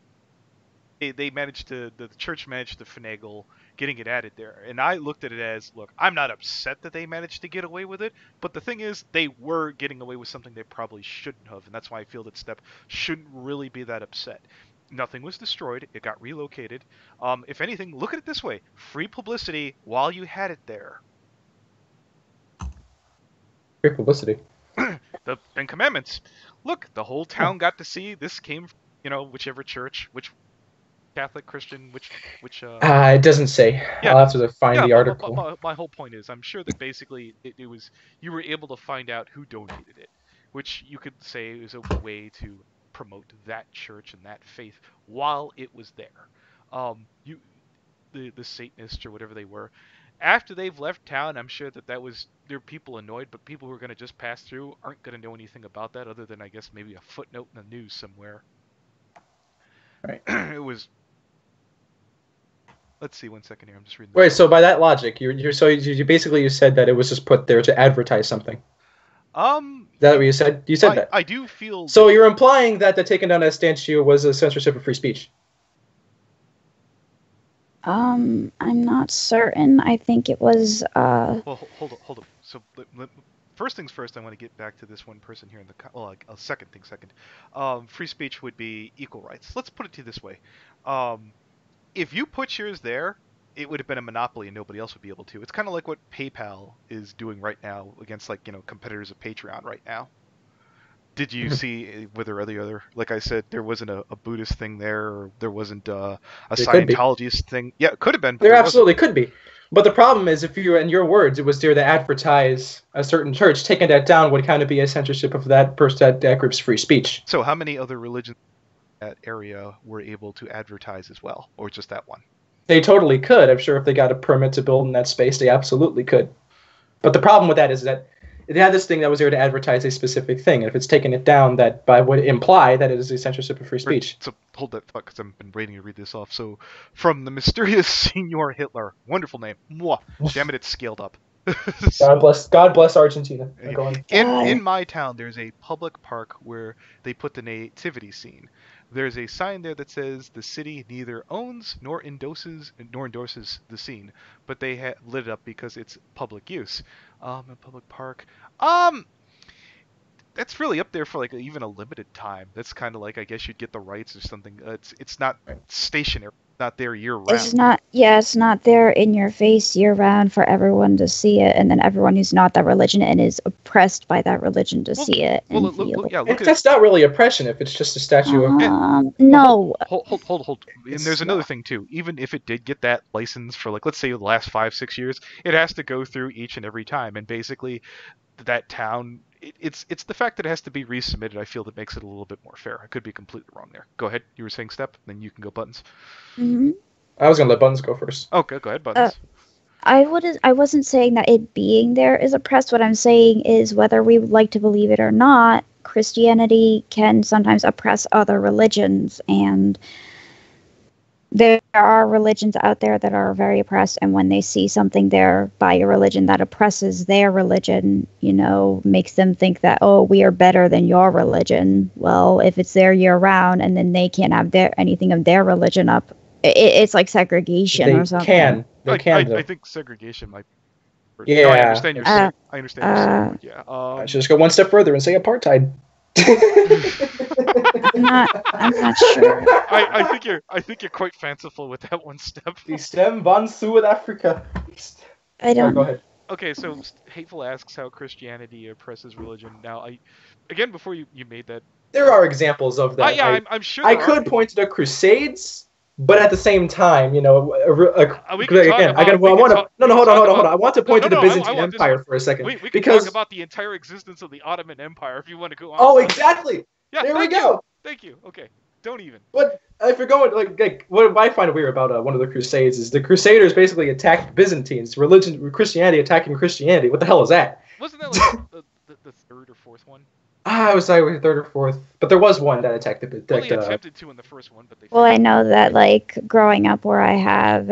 they managed to, the church managed to finagle getting it added there. And I looked at it as, look, I'm not upset that they managed to get away with it, but the thing is, they were getting away with something they probably shouldn't have, and that's why I feel that Step shouldn't really be that upset. Nothing was destroyed. It got relocated. If anything, look at it this way. Free publicity while you had it there. Free publicity. The Ten Commandments. Look, the whole town got to see this came from, whichever church, which Catholic, Christian, which it doesn't say. Yeah, I'll have to find the article. My whole point is, I'm sure that basically it was, you were able to find out who donated it, which you could say is a way to promote that church and that faith while it was there. The Satanists or whatever they were, after they've left town, I'm sure that there are people annoyed, but people who are going to just pass through aren't going to know anything about that other than, I guess, maybe a footnote in the news somewhere. Right. It was. Let's see, 1 second here. I'm just reading. Wait, so by that logic, you said that it was just put there to advertise something. Is that what you said? You said that. I do feel. So you're implying that the taking down that statue was a censorship of free speech. I'm not certain. I think it was. Well, hold up. So, first things first, I want to get back to this one person here in the. Second thing second. Free speech would be equal rights. Let's put it to you this way. If you put yours there, it would have been a monopoly and nobody else would be able to. It's kind of like what PayPal is doing right now against, competitors of Patreon right now. Did you see whether other, like I said, there wasn't a Buddhist thing there, or there wasn't a Scientologist thing? Yeah, it could have been. There absolutely could be. But the problem is, if you, in your words, it was there to advertise a certain church, taking that down would kind of be a censorship of that group's free speech. So how many other religions in that area were able to advertise as well, or just that one? They totally could. I'm sure if they got a permit to build in that space, they absolutely could. But the problem with that is that it had this thing that was there to advertise a specific thing, and if it's taking it down, that would imply that it is a censorship of free speech. So hold that thought, because I've been waiting to read this off. So, from the mysterious Senor Hitler, wonderful name. Mwah. Damn it, it's scaled up. God bless Argentina. In my town, there's a public park where they put the nativity scene. There's a sign there that says the city neither owns nor endorses the scene, but they lit it up because it's public use. A public park. that's really up there for like even a limited time. That's kind of like, I guess you'd get the rights or something. It's not stationary, not there year round. It's not. Yeah, it's not there in your face year round for everyone to see it, and then everyone who's not that religion and is oppressed by that religion to see it and feel. That's not really oppression if it's just a statue of. No. Hold. And there's another thing too. Even if it did get that license for like, let's say the last 5-6 years, it has to go through each and every time, and basically that town. It's the fact that it has to be resubmitted, I feel, that makes it a little bit more fair. I could be completely wrong there. Go ahead. You were saying Step, then you can go Buttons. Mm-hmm. I was gonna let Buttons go first. Okay, go ahead, Buttons. I wasn't saying that it being there is oppressed. What I'm saying is whether we would like to believe it or not, Christianity can sometimes oppress other religions, and there are religions out there that are very oppressed, and when they see something there by a religion that oppresses their religion, makes them think that, oh, we are better than your religion. Well, if it's there year round and then they can't have anything of their religion up, it's like segregation or something. I think segregation might. Yeah, no, I understand your saying. I understand your saying. Yeah. I should just go one step further and say apartheid. I'm not sure. I think you're quite fanciful with that one, Step. Die stem van Zuid-Afrika. I don't. Go ahead. Okay, so Hateful asks how Christianity oppresses religion. Now, again, before you made that, there are examples of that. Yeah, I'm sure. I could point to the Crusades. But at the same time, again, hold on. I want to point to the Byzantine Empire for a second. We can talk about the entire existence of the Ottoman Empire if you want to go on. Oh, exactly. Yeah, there we go. Thank you. Okay, don't even. But if you're going what I find weird about one of the Crusades is the Crusaders basically attacked Byzantines, Christianity attacking Christianity. What the hell is that? Wasn't that like the third or fourth one? I was like third or fourth, but there was one that attacked the. Well, they attempted to in the first one, but they. Well, I know that growing up where I have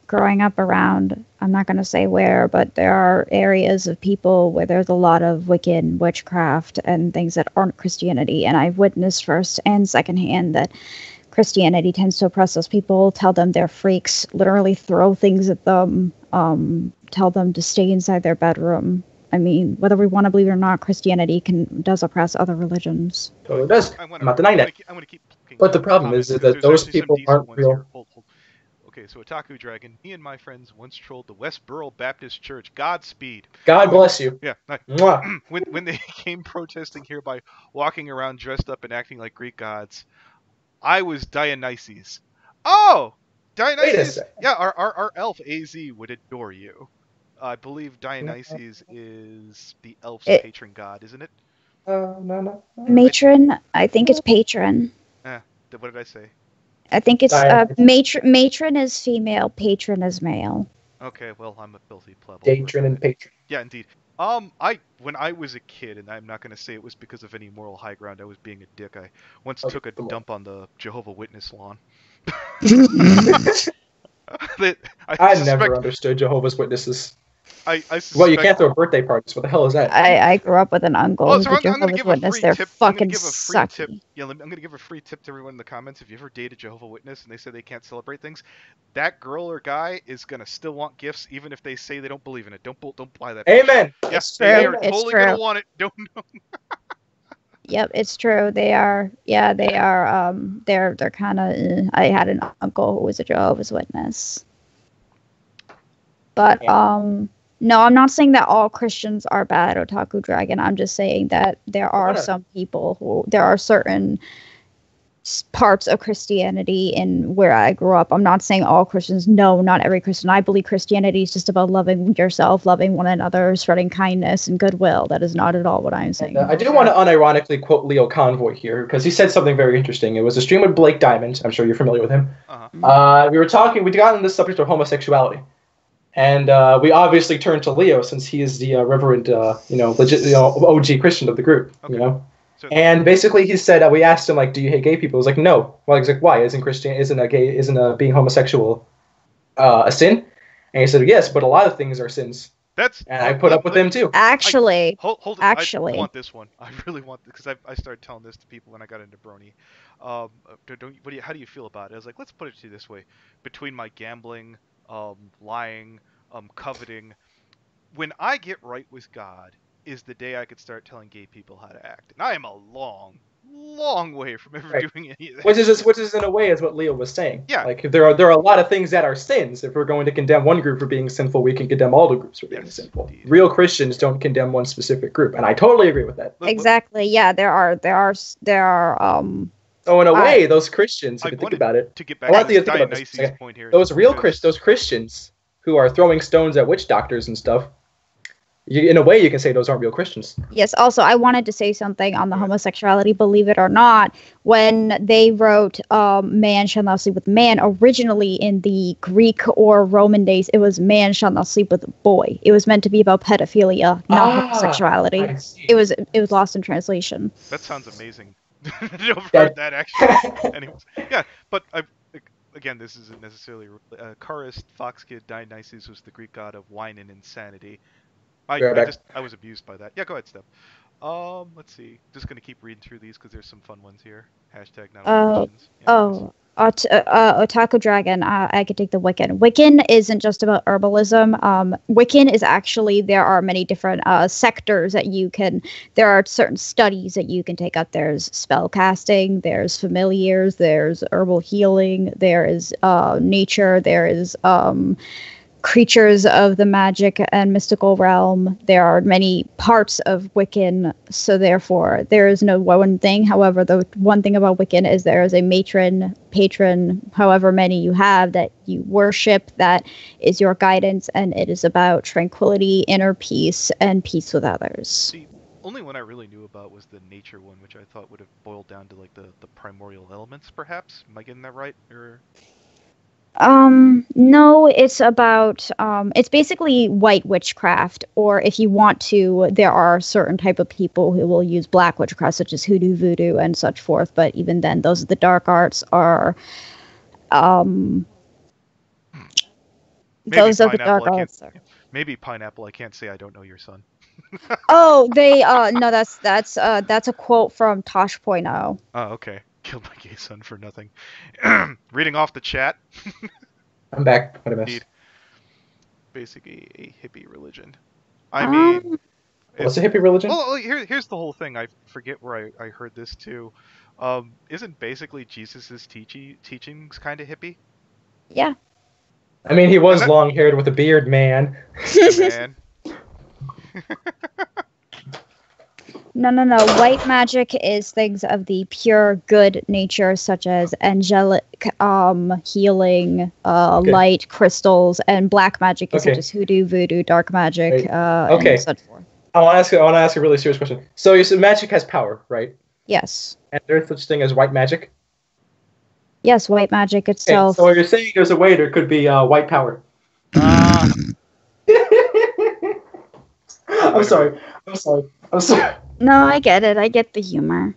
growing up around, I'm not going to say where, but there are areas of people where there's a lot of Wiccan witchcraft and things that aren't Christianity, and I've witnessed first and secondhand that Christianity tends to oppress those people, tell them they're freaks, literally throw things at them, tell them to stay inside their bedroom. I mean, whether we want to believe it or not, Christianity does oppress other religions. Totally does. I'm not denying that. But the problem is that those people aren't real. Hold. Okay, so Otaku Dragon, me and my friends once trolled the Westboro Baptist Church. Godspeed. God bless you. Yeah. When they came protesting here by walking around dressed up and acting like Greek gods, I was Dionysus. Oh! Dionysus! Yeah, our elf AZ would adore you. I believe Dionysus is the elf's patron god, isn't it? No. Matron? I think it's patron. What did I say? I think it's matron is female, patron is male. Okay, well, I'm a filthy plebble. Patron and patron. Yeah, indeed. When I was a kid, and I'm not going to say it was because of any moral high ground, I was being a dick. I once took a dump on the Jehovah Witness lawn. I never understood Jehovah's Witnesses. I suspect... Well, you can't throw birthday parties. What the hell is that? I grew up with an uncle who's a Jehovah's Witness. They're fucking sucky. Yeah, I'm going to give a free tip to everyone in the comments. If you ever dated Jehovah's Witness and they say they can't celebrate things, that girl or guy is going to still want gifts even if they say they don't believe in it. Don't buy that. Amen. Yes, they are totally going to want it. Don't know. Yep, it's true. They are. Yeah, they are. They're kind of. I had an uncle who was a Jehovah's Witness. But no, I'm not saying that all Christians are bad, Otaku Dragon. I'm just saying that there are some people there are certain parts of Christianity in where I grew up. I'm not saying all Christians. No, not every Christian. I believe Christianity is just about loving yourself, loving one another, spreading kindness and goodwill. That is not at all what I'm saying. I do want to unironically quote Leo Convoy here because he said something very interesting. It was a stream with Blake Diamond. I'm sure you're familiar with him. Uh-huh. We got on the subject of homosexuality. And we obviously turned to Leo since he is the reverend, legit, OG Christian of the group, So, and basically he said, we asked him, do you hate gay people? He was like, no. Well, he's like, why? Isn't being homosexual a sin? And he said, yes, but a lot of things are sins. I put up with them too. Actually, hold actually, I want this one. I really want this because I started telling this to people when I got into Brony. How do you feel about it? I was like, let's put it to you this way: between my gambling, lying, coveting, when I get right with God, is the day I could start telling gay people how to act. And I am a long way from ever doing any of that. Which is in a way is what Leo was saying. Yeah. Like there are a lot of things that are sins. If we're going to condemn one group for being sinful, we can condemn all the groups for being sinful. Indeed. Real Christians don't condemn one specific group, and I totally agree with that. Exactly. Yeah, there are. So in a way, those Christians, if you think about it, to get back to Dionysus' point here, those Christians who are throwing stones at witch doctors and stuff, in a way, you can say those aren't real Christians. Yes. Also, I wanted to say something on the homosexuality. Believe it or not, when they wrote "man shall not sleep with man," originally in the Greek or Roman days, it was "man shall not sleep with a boy." It was meant to be about pedophilia, not homosexuality. It was lost in translation. That sounds amazing. I've heard that actually. Anyways, yeah, but again, this isn't necessarily Charis, Fox Kid, Dionysus was the Greek god of wine and insanity. I was abused by that. Yeah, go ahead, Steph. Let's see. Just gonna keep reading through these because there's some fun ones here. Hashtag not all Christians. Otaku Dragon. I could take the Wiccan. Wiccan isn't just about herbalism. Wiccan is actually, there are many different sectors that you can. There are certain studies that you can take up. There's spell casting. There's familiars. There's herbal healing. There is nature. There is creatures of the magic and mystical realm. There are many parts of Wiccan, so therefore there is no one thing. However, the one thing about Wiccan is there is a patron, however many you have, that you worship, that is your guidance, and it is about tranquility, inner peace, and peace with others. See, only one I really knew about was the nature one, which I thought would have boiled down to like the primordial elements, perhaps. Am I getting that right? Or no, it's about, it's basically white witchcraft, or if you want to, there are certain type of people who will use black witchcraft, such as hoodoo, voodoo, and such forth, but even then, those are the dark arts are, those are the dark arts. Maybe Pineapple, I can't say I don't know your son. Oh, no, that's a quote from Tosh.0. Oh, okay. Killed my gay son for nothing. Reading off the chat. I'm back. What a mess. Basically a hippie religion. I mean... What's a hippie religion? Well, here's the whole thing. I forget where I heard this too. Isn't basically Jesus' teachings kind of hippie? Yeah. I mean, he was long-haired with a beard, man. Man. No. White magic is things of the pure good nature, such as angelic healing, light, crystals, and black magic is such as hoodoo, voodoo, dark magic, and such forth. I want to ask a really serious question. So you said magic has power, right? Yes. And there's such thing as white magic? Yes, white magic itself. So you're saying there's a way there could be white power? I'm sorry. No, I get it. I get the humor.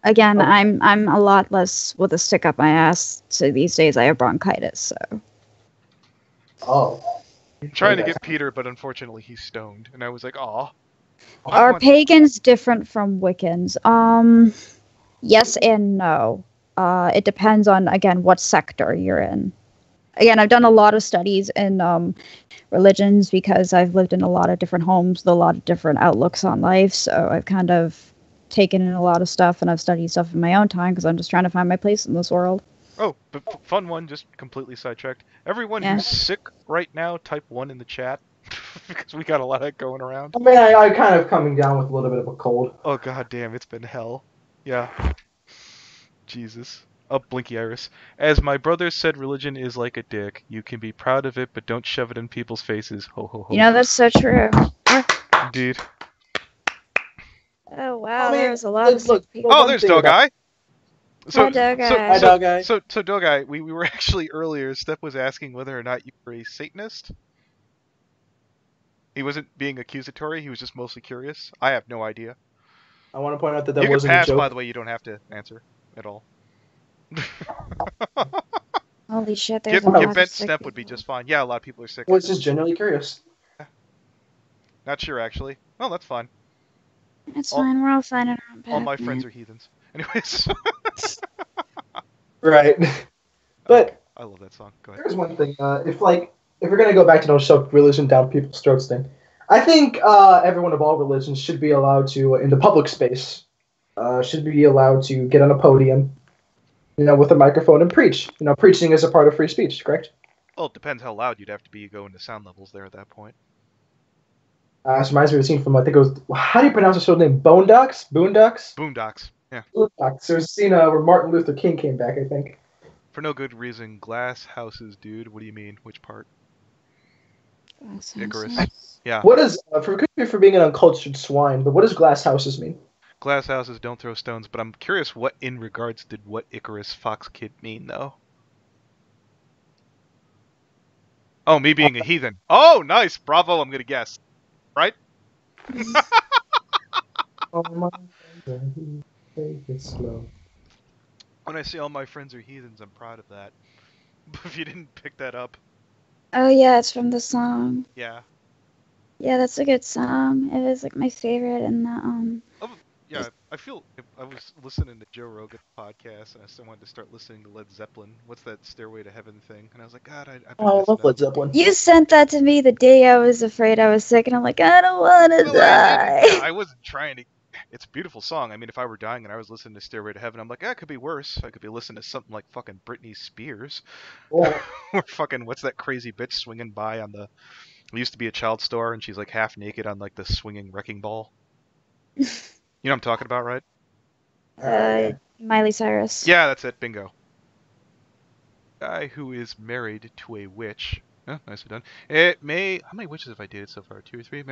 Again, I'm a lot less with a stick up my ass. So these days I have bronchitis. So. Oh. I'm trying to get Peter, but unfortunately he's stoned, and I was like, "Aw." Are pagans different from Wiccans? Yes and no. It depends on, again, what sector you're in. Again, I've done a lot of studies in religions because I've lived in a lot of different homes with a lot of different outlooks on life. So I've kind of taken in a lot of stuff, and I've studied stuff in my own time because I'm just trying to find my place in this world. Oh, but fun one, just completely sidetracked. Everyone who's sick right now, type 1 in the chat. Because we got a lot of that going around. I mean, I'm kind of coming down with a little bit of a cold. Oh, god damn, it's been hell. Yeah. Jesus. Oh, Blinky Iris. As my brother said, religion is like a dick. You can be proud of it, but don't shove it in people's faces. Ho, ho, ho. You know, that's so true. Indeed. Oh, wow, there's a lot of people. Oh, there's Dogai. Hi, Dogai. So, Dogai, we were actually earlier, Steph was asking whether or not you were a Satanist. He wasn't being accusatory, he was just mostly curious. I have no idea. I want to point out that you wasn't can pass, a joke. by the way, you don't have to answer at all. Holy shit, there's a lot Your bent of sick step people. would be just fine. Yeah, a lot of people are sick. Well, it's just genuinely curious. Not sure, actually. Well, that's fine. It's fine, we're all fine in our own path. All my friends are heathens. Anyways. Right. But I love that song. Go ahead. Here's one thing. If we're gonna go back to don't shove religion down people's throats thing, I think everyone of all religions should be allowed to, in the public space, should be allowed to get on a podium, with a microphone and preach. Preaching is a part of free speech, correct? Well, it depends how loud you'd have to be to go into sound levels there at that point. This reminds me of a scene from, I think it was, how do you pronounce the show name? Boondocks? Boondocks, yeah. Boondocks. There's a scene where Martin Luther King came back, I think. For no good reason, glass houses, dude. What do you mean? Which part? Glass Icarus. houses. Yeah. What is, forgive me for being an uncultured swine, but what does glass houses mean? Glass houses don't throw stones, but I'm curious what in regards did what Icarus Fox Kid mean, though? Oh, me being a heathen. Oh, nice! Bravo, I'm gonna guess. Right? Oh my God, take it slow. When I say all my friends are heathens, I'm proud of that. But if you didn't pick that up... Oh yeah, it's from the song. Yeah. Yeah, that's a good song. It was like my favorite in the Yeah, I feel I was listening to Joe Rogan's podcast, and I still wanted to start listening to Led Zeppelin. What's that Stairway to Heaven thing? And I was like, God, I love Led Zeppelin. You sent that to me the day I was afraid I was sick, and I'm like, I don't want to die. I wasn't trying to. It's a beautiful song. I mean, if I were dying and I was listening to Stairway to Heaven, I'm like, it could be worse. I could be listening to something like fucking Britney Spears. Oh. Or fucking, what's that crazy bitch swinging by on the... It used to be a child store, and she's like half naked on like the swinging wrecking ball. You know what I'm talking about, right? Miley Cyrus. Yeah, that's it. Bingo. Guy who is married to a witch. Oh, nicely done. It may... How many witches have I dated so far? 2 or 3?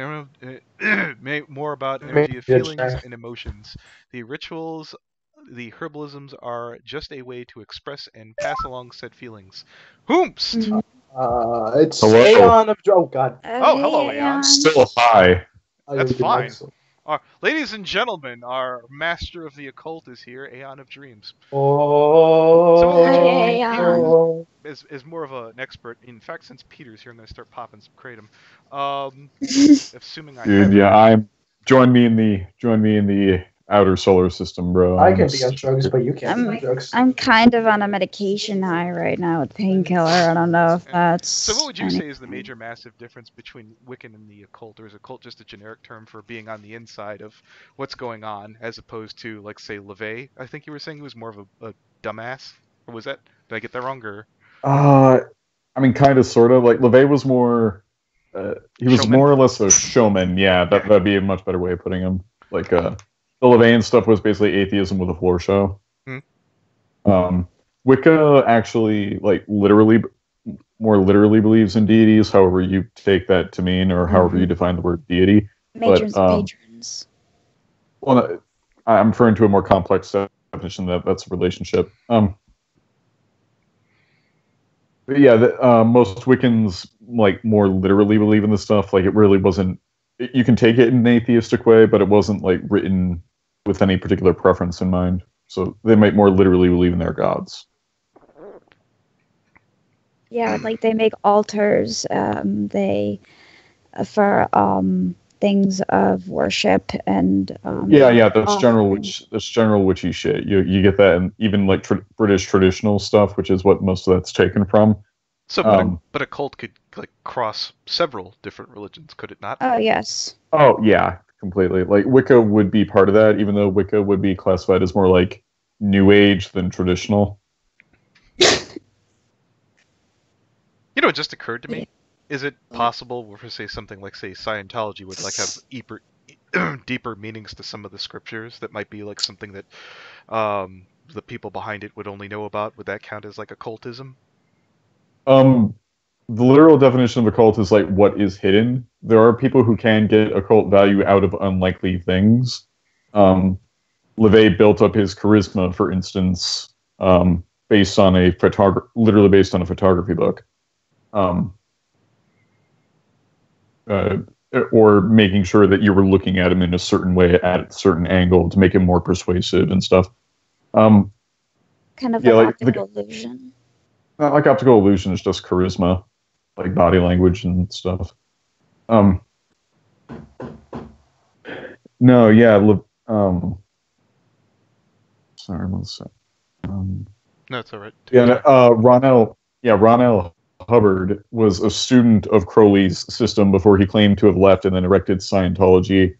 May more about energy of feelings and emotions. The rituals, the herbalisms are just a way to express and pass along said feelings. Whomst! It's Aeon of... Oh, God. Oh, hello, Aeon. Still high. That's fine. Ladies and gentlemen, our master of the occult is here, Aeon of Dreams. Aeon. As more of an expert, in fact, since Peter's here, I'm going to start popping some kratom. Assuming I Dude, yeah, join me in the outer solar system, bro. I can be on drugs, but you can't be on drugs. I'm kind of on a medication high right now with painkiller. I don't know if that's... So what would you say is the major massive difference between Wiccan and the occult? Or is occult just a generic term for being on the inside of what's going on, as opposed to, like, say, Laveyan? I think you were saying he was more of a dumbass? Or was that... Did I get that wrong, or...? I mean, kind of, sort of. Like, Laveyan was more... he was Showman? more or less a showman, yeah. That'd be a much better way of putting him. Like, the Laveyan stuff was basically atheism with a floor show. Wicca actually, like, more literally believes in deities, however you take that to mean, or however you define the word deity. Matrons and patrons. Well, I'm referring to a more complex definition that's a relationship. But yeah, most Wiccans, like, more literally believe in this stuff. Like, it really wasn't... You can take it in an atheistic way, but it wasn't, like, written with any particular preference in mind. So they might more literally believe in their gods. Yeah, like, they make altars, for things of worship and... that's general witchy shit. You get that in even, like, British traditional stuff, which is what most of that's taken from. So, but a cult could, like, cross several different religions, could it not? Oh, yes. Oh, yeah, completely. Like, Wicca would be part of that, even though Wicca would be classified as more, like, New Age than traditional. You know, it just occurred to me. Is it possible for, say, something like, say, Scientology would, like, have deeper meanings to some of the scriptures that might be, like, something that the people behind it would only know about? Would that count as, like, occultism? The literal definition of occult is, like, what is hidden. There are people who can get occult value out of unlikely things. LaVey built up his charisma, for instance, based on a photography book. Or making sure that you were looking at him in a certain way at a certain angle to make him more persuasive and stuff. Kind of like optical illusion. Not like optical illusion, it's just charisma, like body language and stuff. No, yeah, sorry, one second. No, it's all right. Ron L. Hubbard was a student of Crowley's system before he claimed to have left and then erected Scientology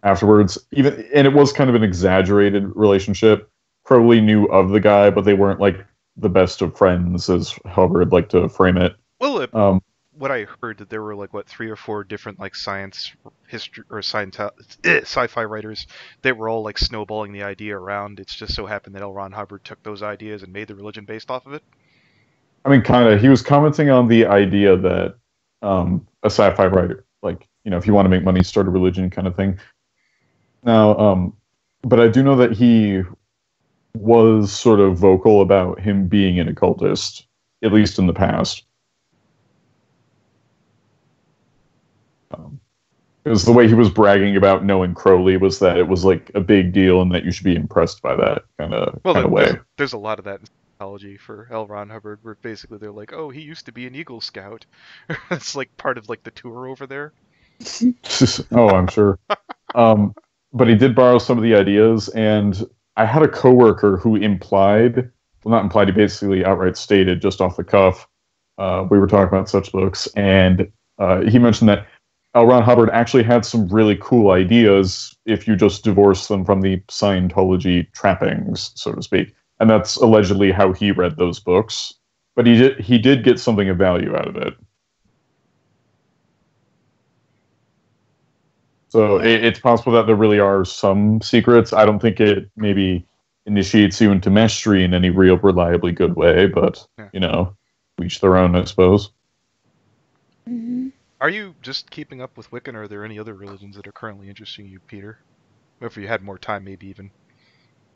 afterwards. And it was kind of an exaggerated relationship. Crowley knew of the guy, but they weren't like the best of friends, as Hubbard liked to frame it. Well, what I heard that there were like 3 or 4 different like science history or sci-fi writers. They were all like snowballing the idea around. It's just so happened that L. Ron Hubbard took those ideas and made the religion based off of it. I mean, kind of. He was commenting on the idea that a sci-fi writer, like, if you want to make money, start a religion kind of thing. Now, but I do know that he was sort of vocal about him being an occultist, at least in the past. Because the way he was bragging about knowing Crowley was that it was like a big deal and that you should be impressed by that kind of way. There's a lot of that in Scientology for L. Ron Hubbard, where basically they're like, oh, he used to be an Eagle Scout. It's like part of like the tour over there. Oh, I'm sure. But he did borrow some of the ideas, and I had a coworker who he basically outright stated just off the cuff, we were talking about such books, and he mentioned that L. Ron Hubbard actually had some really cool ideas if you just divorce them from the Scientology trappings, so to speak. And that's allegedly how he read those books. But he did get something of value out of it. So it's possible that there really are some secrets. I don't think it maybe initiates you into mastery in any real reliably good way, but, each their own, I suppose. Mm-hmm. Are you just keeping up with Wiccan, or are there any other religions that are currently interesting you, Peter? If you had more time, maybe even.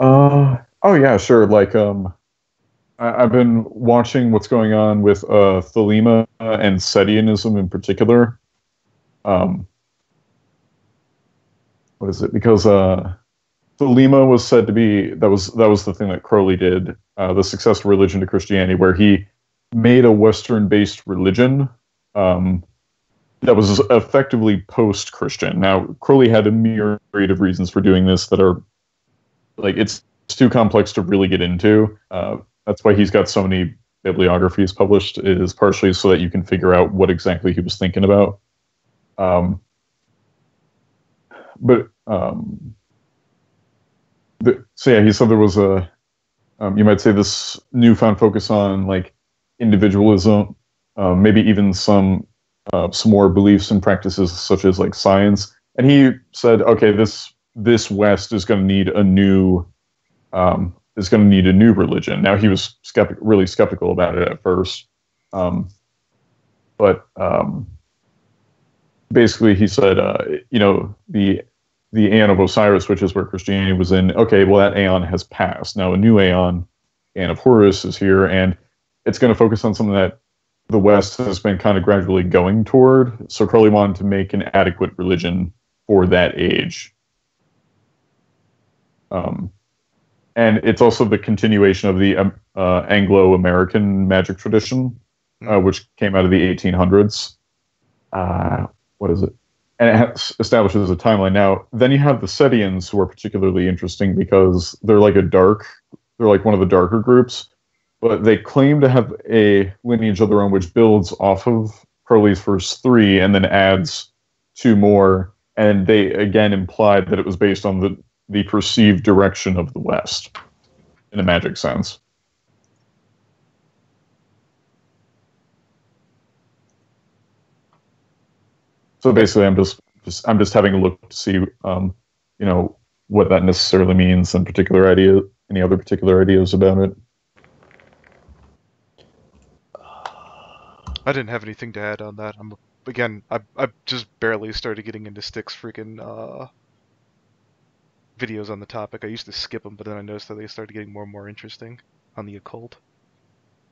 Oh yeah, sure. Like, I've been watching what's going on with Thelema and Setianism in particular. What is it? Because Thelema was said to be that was the thing that Crowley did, the successor religion to Christianity, where he made a Western-based religion. That was effectively post-Christian. Now, Crowley had a myriad of reasons for doing this that are, like, it's too complex to really get into. That's why he's got so many bibliographies published, is partially so that you can figure out what exactly he was thinking about. So yeah, he said there was you might say this newfound focus on, like, individualism, maybe even some more beliefs and practices such as like science, and he said, okay, this West is going to need a new religion. Now, he was really skeptical about it at first, but basically he said, the aeon of Osiris, which is where Christianity was in. Okay, well, that aeon has passed. Now a new aeon of Horus, is here, and it's going to focus on something that the West has been kind of gradually going toward. So Crowley wanted to make an adequate religion for that age. And it's also the continuation of the Anglo-American magic tradition, which came out of the 1800s. What is it? And it establishes a timeline. Now, then you have the Setians, who are particularly interesting because they're like one of the darker groups. But they claim to have a lineage of their own which builds off of Crowley's first 3 and then adds 2 more. And they, again, implied that it was based on the perceived direction of the West in a magic sense. So basically, I'm just having a look to see, what that necessarily means, and any other particular ideas about it. I didn't have anything to add on that. I just barely started getting into Stick's freaking videos on the topic. I used to skip them, but then I noticed that they started getting more and more interesting on the occult.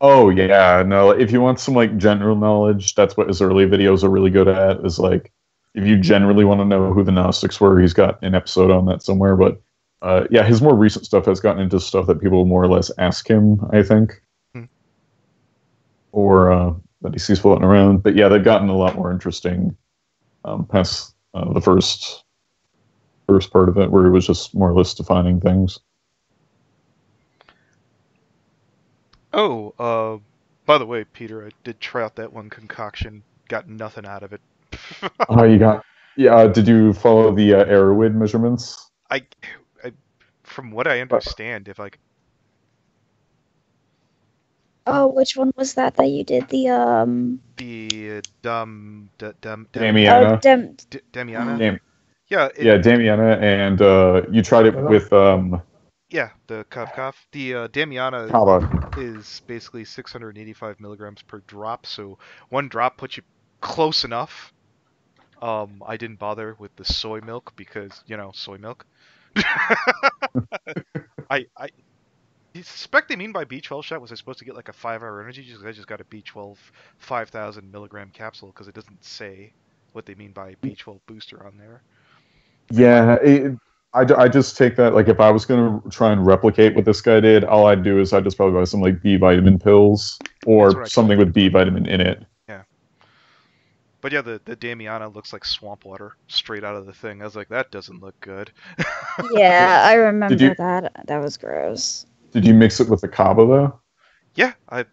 Oh yeah, no. If you want some like general knowledge, that's what his early videos are really good at. Is like, if you generally want to know who the Gnostics were, he's got an episode on that somewhere. But yeah, his more recent stuff has gotten into stuff that people more or less ask him, I think, or that he sees floating around. But yeah, they've gotten a lot more interesting past the first part of it, where it was just more or less defining things. Oh, By the way, Peter, I did try out that one concoction. Got nothing out of it. Oh, you got... Yeah, did you follow the Arrowwood measurements? I, from what I understand, if I... Oh, which one was that you did? The Damiana. Damiana? Yeah. Damiana, and you tried it with Yeah, the cough. The Damiana Kava. is basically 685 milligrams per drop, so one drop puts you close enough. I didn't bother with the soy milk because, soy milk. I suspect they mean by B12 shot was I supposed to get like a 5-hour energy, I just got a B12 5,000 milligram capsule because it doesn't say what they mean by B12 booster on there. Yeah, I just take that, like, if I was going to try and replicate what this guy did, all I'd do is I'd just probably buy some, like, B vitamin pills or something with B vitamin in it. Yeah. But yeah, the Damiana looks like swamp water straight out of the thing. I was like, that doesn't look good. Yeah, I remember that. That was gross. Did you mix it with the Kava, though? Yeah, I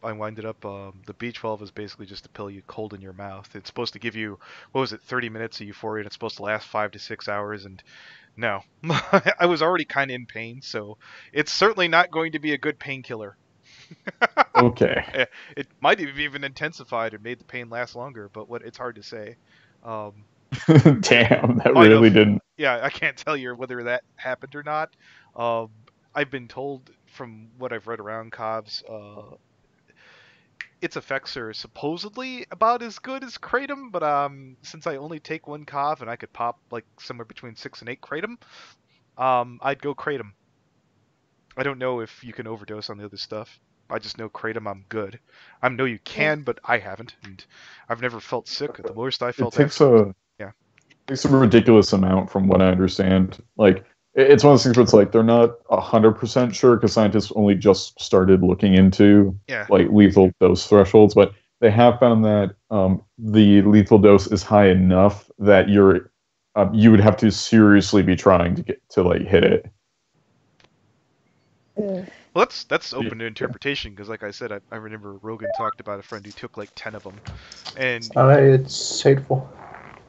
winded up. The B12 is basically just a pill you hold in your mouth. It's supposed to give you, 30 minutes of euphoria, and it's supposed to last 5 to 6 hours. And no, I was already kind of in pain, so it's certainly not going to be a good painkiller. Okay. It might have even intensified and made the pain last longer, but it's hard to say. Damn, that really didn't. Yeah, I can't tell you whether that happened or not. I've been told from what I've read around Covs, its effects are supposedly about as good as Kratom, but since I only take one Cov and I could pop like somewhere between 6 and 8 Kratom, I'd go Kratom. I don't know if you can overdose on the other stuff. I just know Kratom, I'm good. I know you can, but I haven't, and I've never felt sick. The worst I felt. It takes a ridiculous amount, from what I understand. Like, it's one of those things where it's like they're not 100% sure because scientists only just started looking into like lethal dose thresholds, but they have found that the lethal dose is high enough that you would have to seriously be trying to get to like hit it. Well, that's open to interpretation because, like I said, I remember Rogan talked about a friend who took like 10 of them, and it's hateful.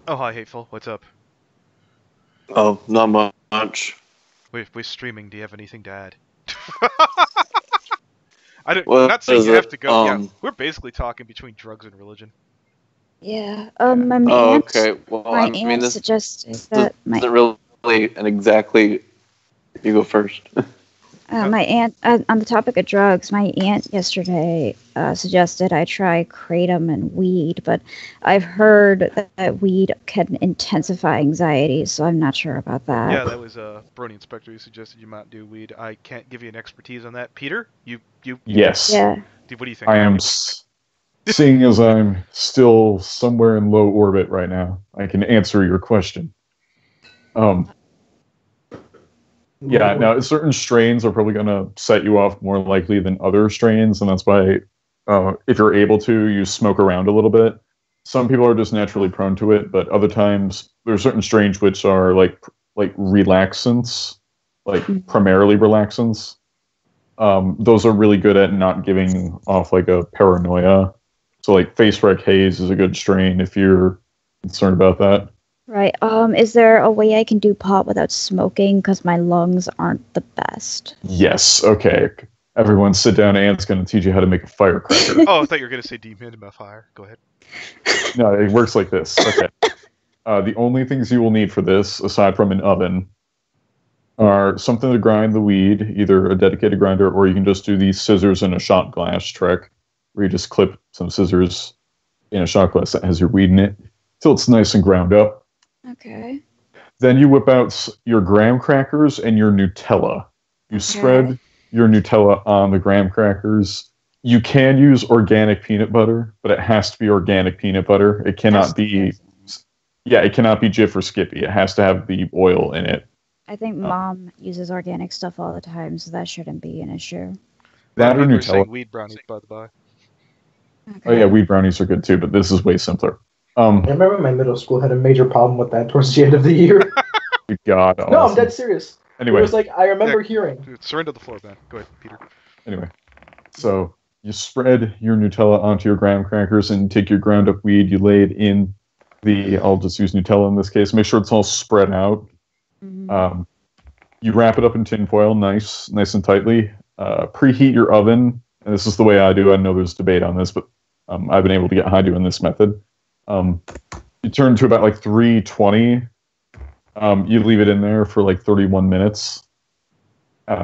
Oh, hi, hateful. What's up? Oh, not much. We're streaming. Do you have anything to add? I'm not saying you have to go. Yeah, we're basically talking between drugs and religion. Yeah. My aunt. Okay. Well, my aunt suggested that my. Isn't really an exactly. You go first. My aunt, on the topic of drugs, my aunt yesterday suggested I try Kratom and weed, but I've heard that weed can intensify anxiety, so I'm not sure about that. Yeah, that was Brony Inspector who suggested you might do weed. I can't give you an expertise on that. Peter, you. Yes. Yeah. What do you think? I am. Seeing as I'm still somewhere in low orbit right now, I can answer your question. Yeah, now certain strains are probably going to set you off more likely than other strains, and that's why if you're able to, you smoke around a little bit. Some people are just naturally prone to it, but other times there are certain strains which are like relaxants, like primarily relaxants. Those are really good at not giving off like a paranoia. So like Face Wreck Haze is a good strain if you're concerned about that. Right. Is there a way I can do pot without smoking? Because my lungs aren't the best. Yes. Okay. Everyone sit down. Ant's going to teach you how to make a firecracker. Oh, I thought you were going to say dehumidifier. Go ahead. No, it works like this. Okay. The only things you will need for this, aside from an oven, are something to grind the weed, either a dedicated grinder, or you can just do these scissors in a shot glass trick, where you just clip some scissors in a shot glass that has your weed in it, till it's nice and ground up. Okay. Then you whip out your graham crackers and your Nutella. You spread your Nutella on the graham crackers. You can use organic peanut butter, but it has to be organic peanut butter. It cannot be, it cannot be Jif or Skippy. It has to have the oil in it. I think Mom uses organic stuff all the time, so that shouldn't be an issue. That or Nutella. Weed brownies, by the by. Okay. Oh yeah, weed brownies are good too, but this is way simpler. I remember my middle school had a major problem with that towards the end of the year. God, no, I'm dead serious. Anyway, it was like I remember hearing. Surrender the floor, man. Go ahead, Peter. Anyway, so you spread your Nutella onto your graham crackers and take your ground up weed. You lay it in I'll just use Nutella in this case. Make sure it's all spread out. Mm-hmm. You wrap it up in tin foil, nice and tightly. Preheat your oven, and this is the way I do. I know there's debate on this, but I've been able to get high doing this method. You turn to about like 320. You leave it in there for like 31 minutes.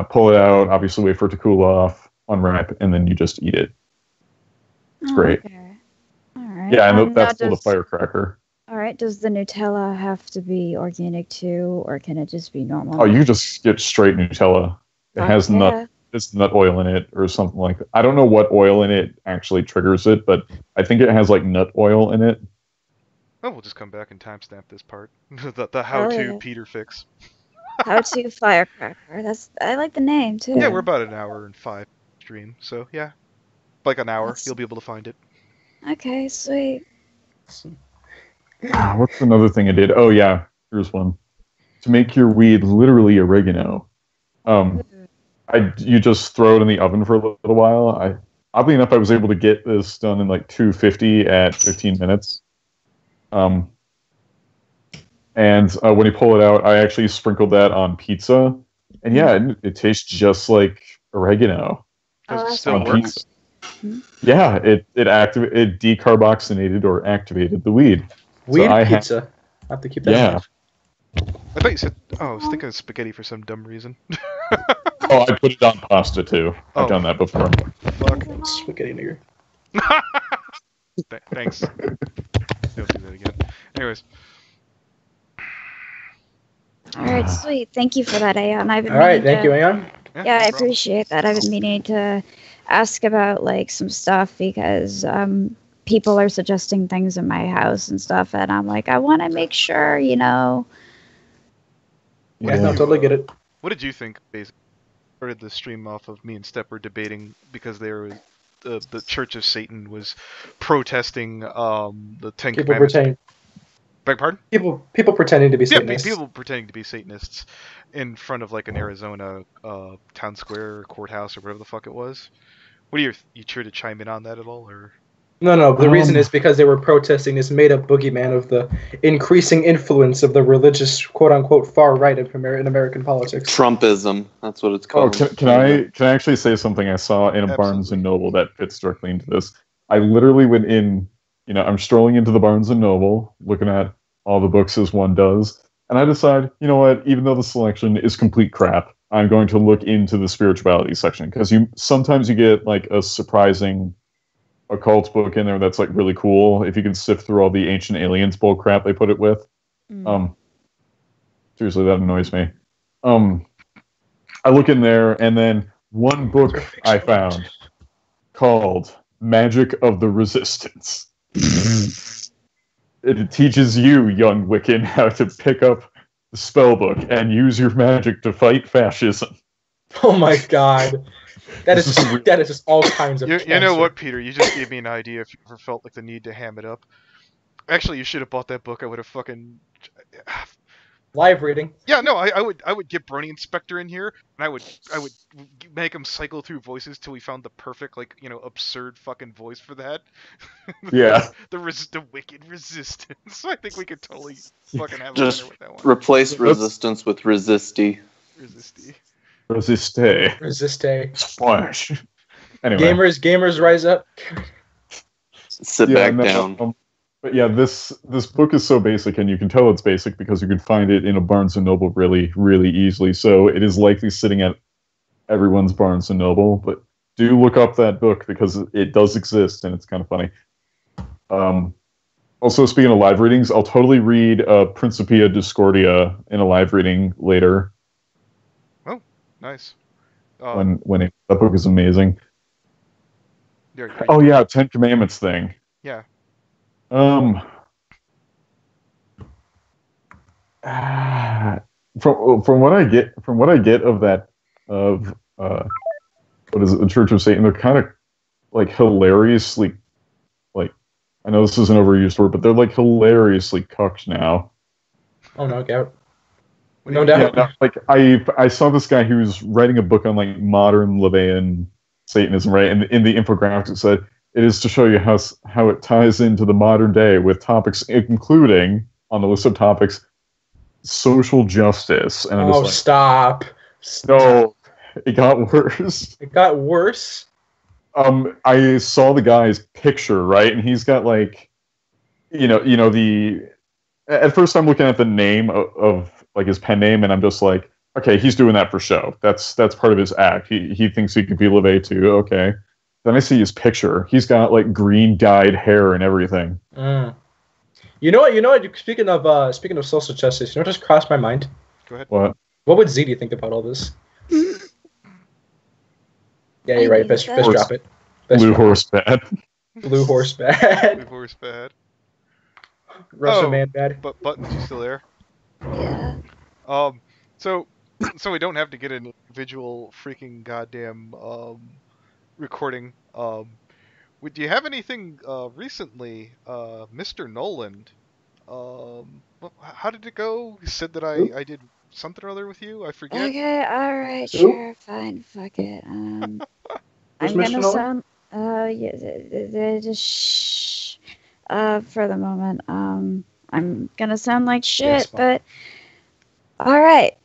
Pull it out, obviously wait for it to cool off, unwrap, and then you just eat it. It's great. Okay. All right. Yeah, I know that's called a firecracker. All right. Does the Nutella have to be organic too, or can it just be normal? Oh, you just get straight Nutella. It has nut oil in it or something like that. I don't know what oil in it actually triggers it, but I think it has like nut oil in it. Oh, we'll just come back and timestamp this part. the how-to Peter fix. How-to firecracker. I like the name too. Yeah, we're about an hour and 5 stream, so yeah, like an hour. You'll be able to find it. Okay, sweet. What's another thing I did? Oh yeah, here's one. To make your weed literally oregano, you just throw it in the oven for a little while. Oddly enough, I was able to get this done in like 250 at 15 minutes. And when you pull it out, I actually sprinkled that on pizza, and yeah, it tastes just like oregano. Does it still work? Yeah, it decarboxylated or activated the weed. Weed pizza. I have to keep that. Yeah. I thought you said. Oh, I was thinking of spaghetti for some dumb reason. Oh, I put it on pasta too. I've done that before. Fuck. Spaghetti nigger. Thanks. Don't do that again. Anyways. All right, sweet. Thank you for that, Aeon. All right, thank you, Aeon. Yeah, I appreciate that. I've been meaning to ask about like some stuff because people are suggesting things in my house and stuff, and I'm like, I want to make sure, you know. Yeah, no, totally get it. What did you think? Basically, started the stream off of me and Step were debating because they were the Church of Satan was protesting the Ten Commandments. Beg pardon? People pretending to be Satanists. Yeah, people pretending to be Satanists in front of like an Arizona town square or courthouse or whatever the fuck it was. What are you here to chime in on that at all, or? No. The reason is because they were protesting this made-up boogeyman of the increasing influence of the religious, quote-unquote, far right in American politics. Trumpism. That's what it's called. Oh, can I actually say something I saw in a Barnes & Noble that fits directly into this? I literally went in, I'm strolling into the Barnes & Noble, looking at all the books as one does, and I decide, you know what, even though the selection is complete crap, I'm going to look into the spirituality section, because sometimes you get like a surprising occult book in there that's like really cool if you can sift through all the ancient aliens bull crap they put it with. Seriously, that annoys me. I look in there, and then one book I found called Magic of the Resistance. It teaches you, young Wiccan, how to pick up the spell book and use your magic to fight fascism. Oh my god. That is just all kinds of You know what, Peter? You just gave me an idea if you ever felt like the need to ham it up. Actually, you should have bought that book. I would have fucking... Live reading. Yeah, no, I would get Brony Inspector in here, and I would make him cycle through voices till we found the perfect, absurd fucking voice for that. Yeah. the wicked resistance. I think we could totally fucking have just a winner with that one. Replace resistance with resisty. Resiste. Splash. Anyway. Gamers rise up. Sit back down. But yeah, this book is so basic, and you can tell it's basic because you can find it in a Barnes & Noble really, really easily. So it is likely sitting at everyone's Barnes & Noble. But do look up that book because it does exist, and it's kind of funny. Also, speaking of live readings, I'll totally read Principia Discordia in a live reading later. Oh, nice. That book is amazing. Oh yeah, Ten Commandments thing. Yeah. From what I get of that what is it, the Church of Satan, they're kind of like hilariously, like, I know this is an overused word, but they're like hilariously cucked now. Oh no doubt. No doubt. Yeah, like I saw this guy who was writing a book on like modern Laveyan Satanism, right? And in the infographics it said, it is to show you how it ties into the modern day with topics including, on the list of topics, social justice. And I'm just like, stop. No, it got worse. It got worse? I saw the guy's picture, right? And he's got like, at first I'm looking at the name of like his pen name, and I'm just like, okay, he's doing that for show. That's part of his act. He thinks he could be LeVay too. Okay. Then I see his picture. He's got like green dyed hair and everything. Mm. You know what? Speaking of social justice, you know what just crossed my mind? Go ahead. What? What would ZD think about all this? Yeah, you're right. Best drop it. Blue horse bad. Blue horse bad. Blue horse bad. Russian man bad. But Buttons, you still there? Yeah. So we don't have to get an individual freaking goddamn recording. Do you have anything recently, Mr. Noland? How did it go? You said that I did something or other with you. I forget. Okay, alright, sure, fine, fuck it. I'm gonna sound, just shh, for the moment. I'm gonna sound like shit, but alright.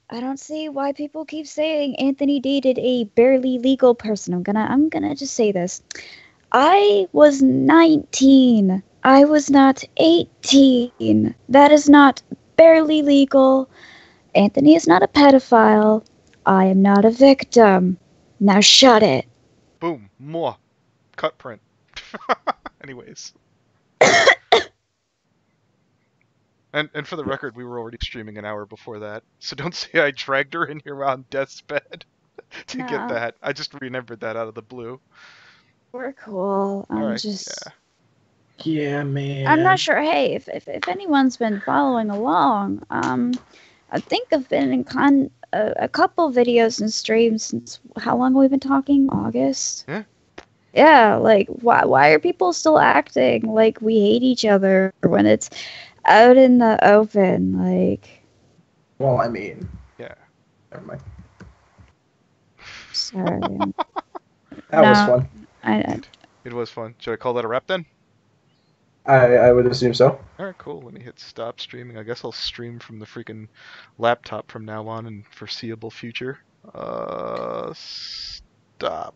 I don't see why people keep saying Anthony dated a barely legal person. I'm gonna just say this. I was 19. I was not 18. That is not barely legal. Anthony is not a pedophile. I am not a victim. Now shut it. Boom. More. Cut print. Anyways. And for the record, we were already streaming an hour before that, so don't say I dragged her in here on death's bed to get that. I just remembered that out of the blue. We're cool. Yeah, man. I'm not sure. Hey, if anyone's been following along, I think I've been in a couple videos and streams since how long have we been talking? August. Yeah. Yeah, like why are people still acting like we hate each other when it's out in the open? Like. Well, I mean. Yeah. Never mind. Sorry. That was fun. It was fun. Should I call that a wrap then? I would assume so. Alright, cool. Let me hit stop streaming. I guess I'll stream from the freaking laptop from now on in foreseeable future. Stop.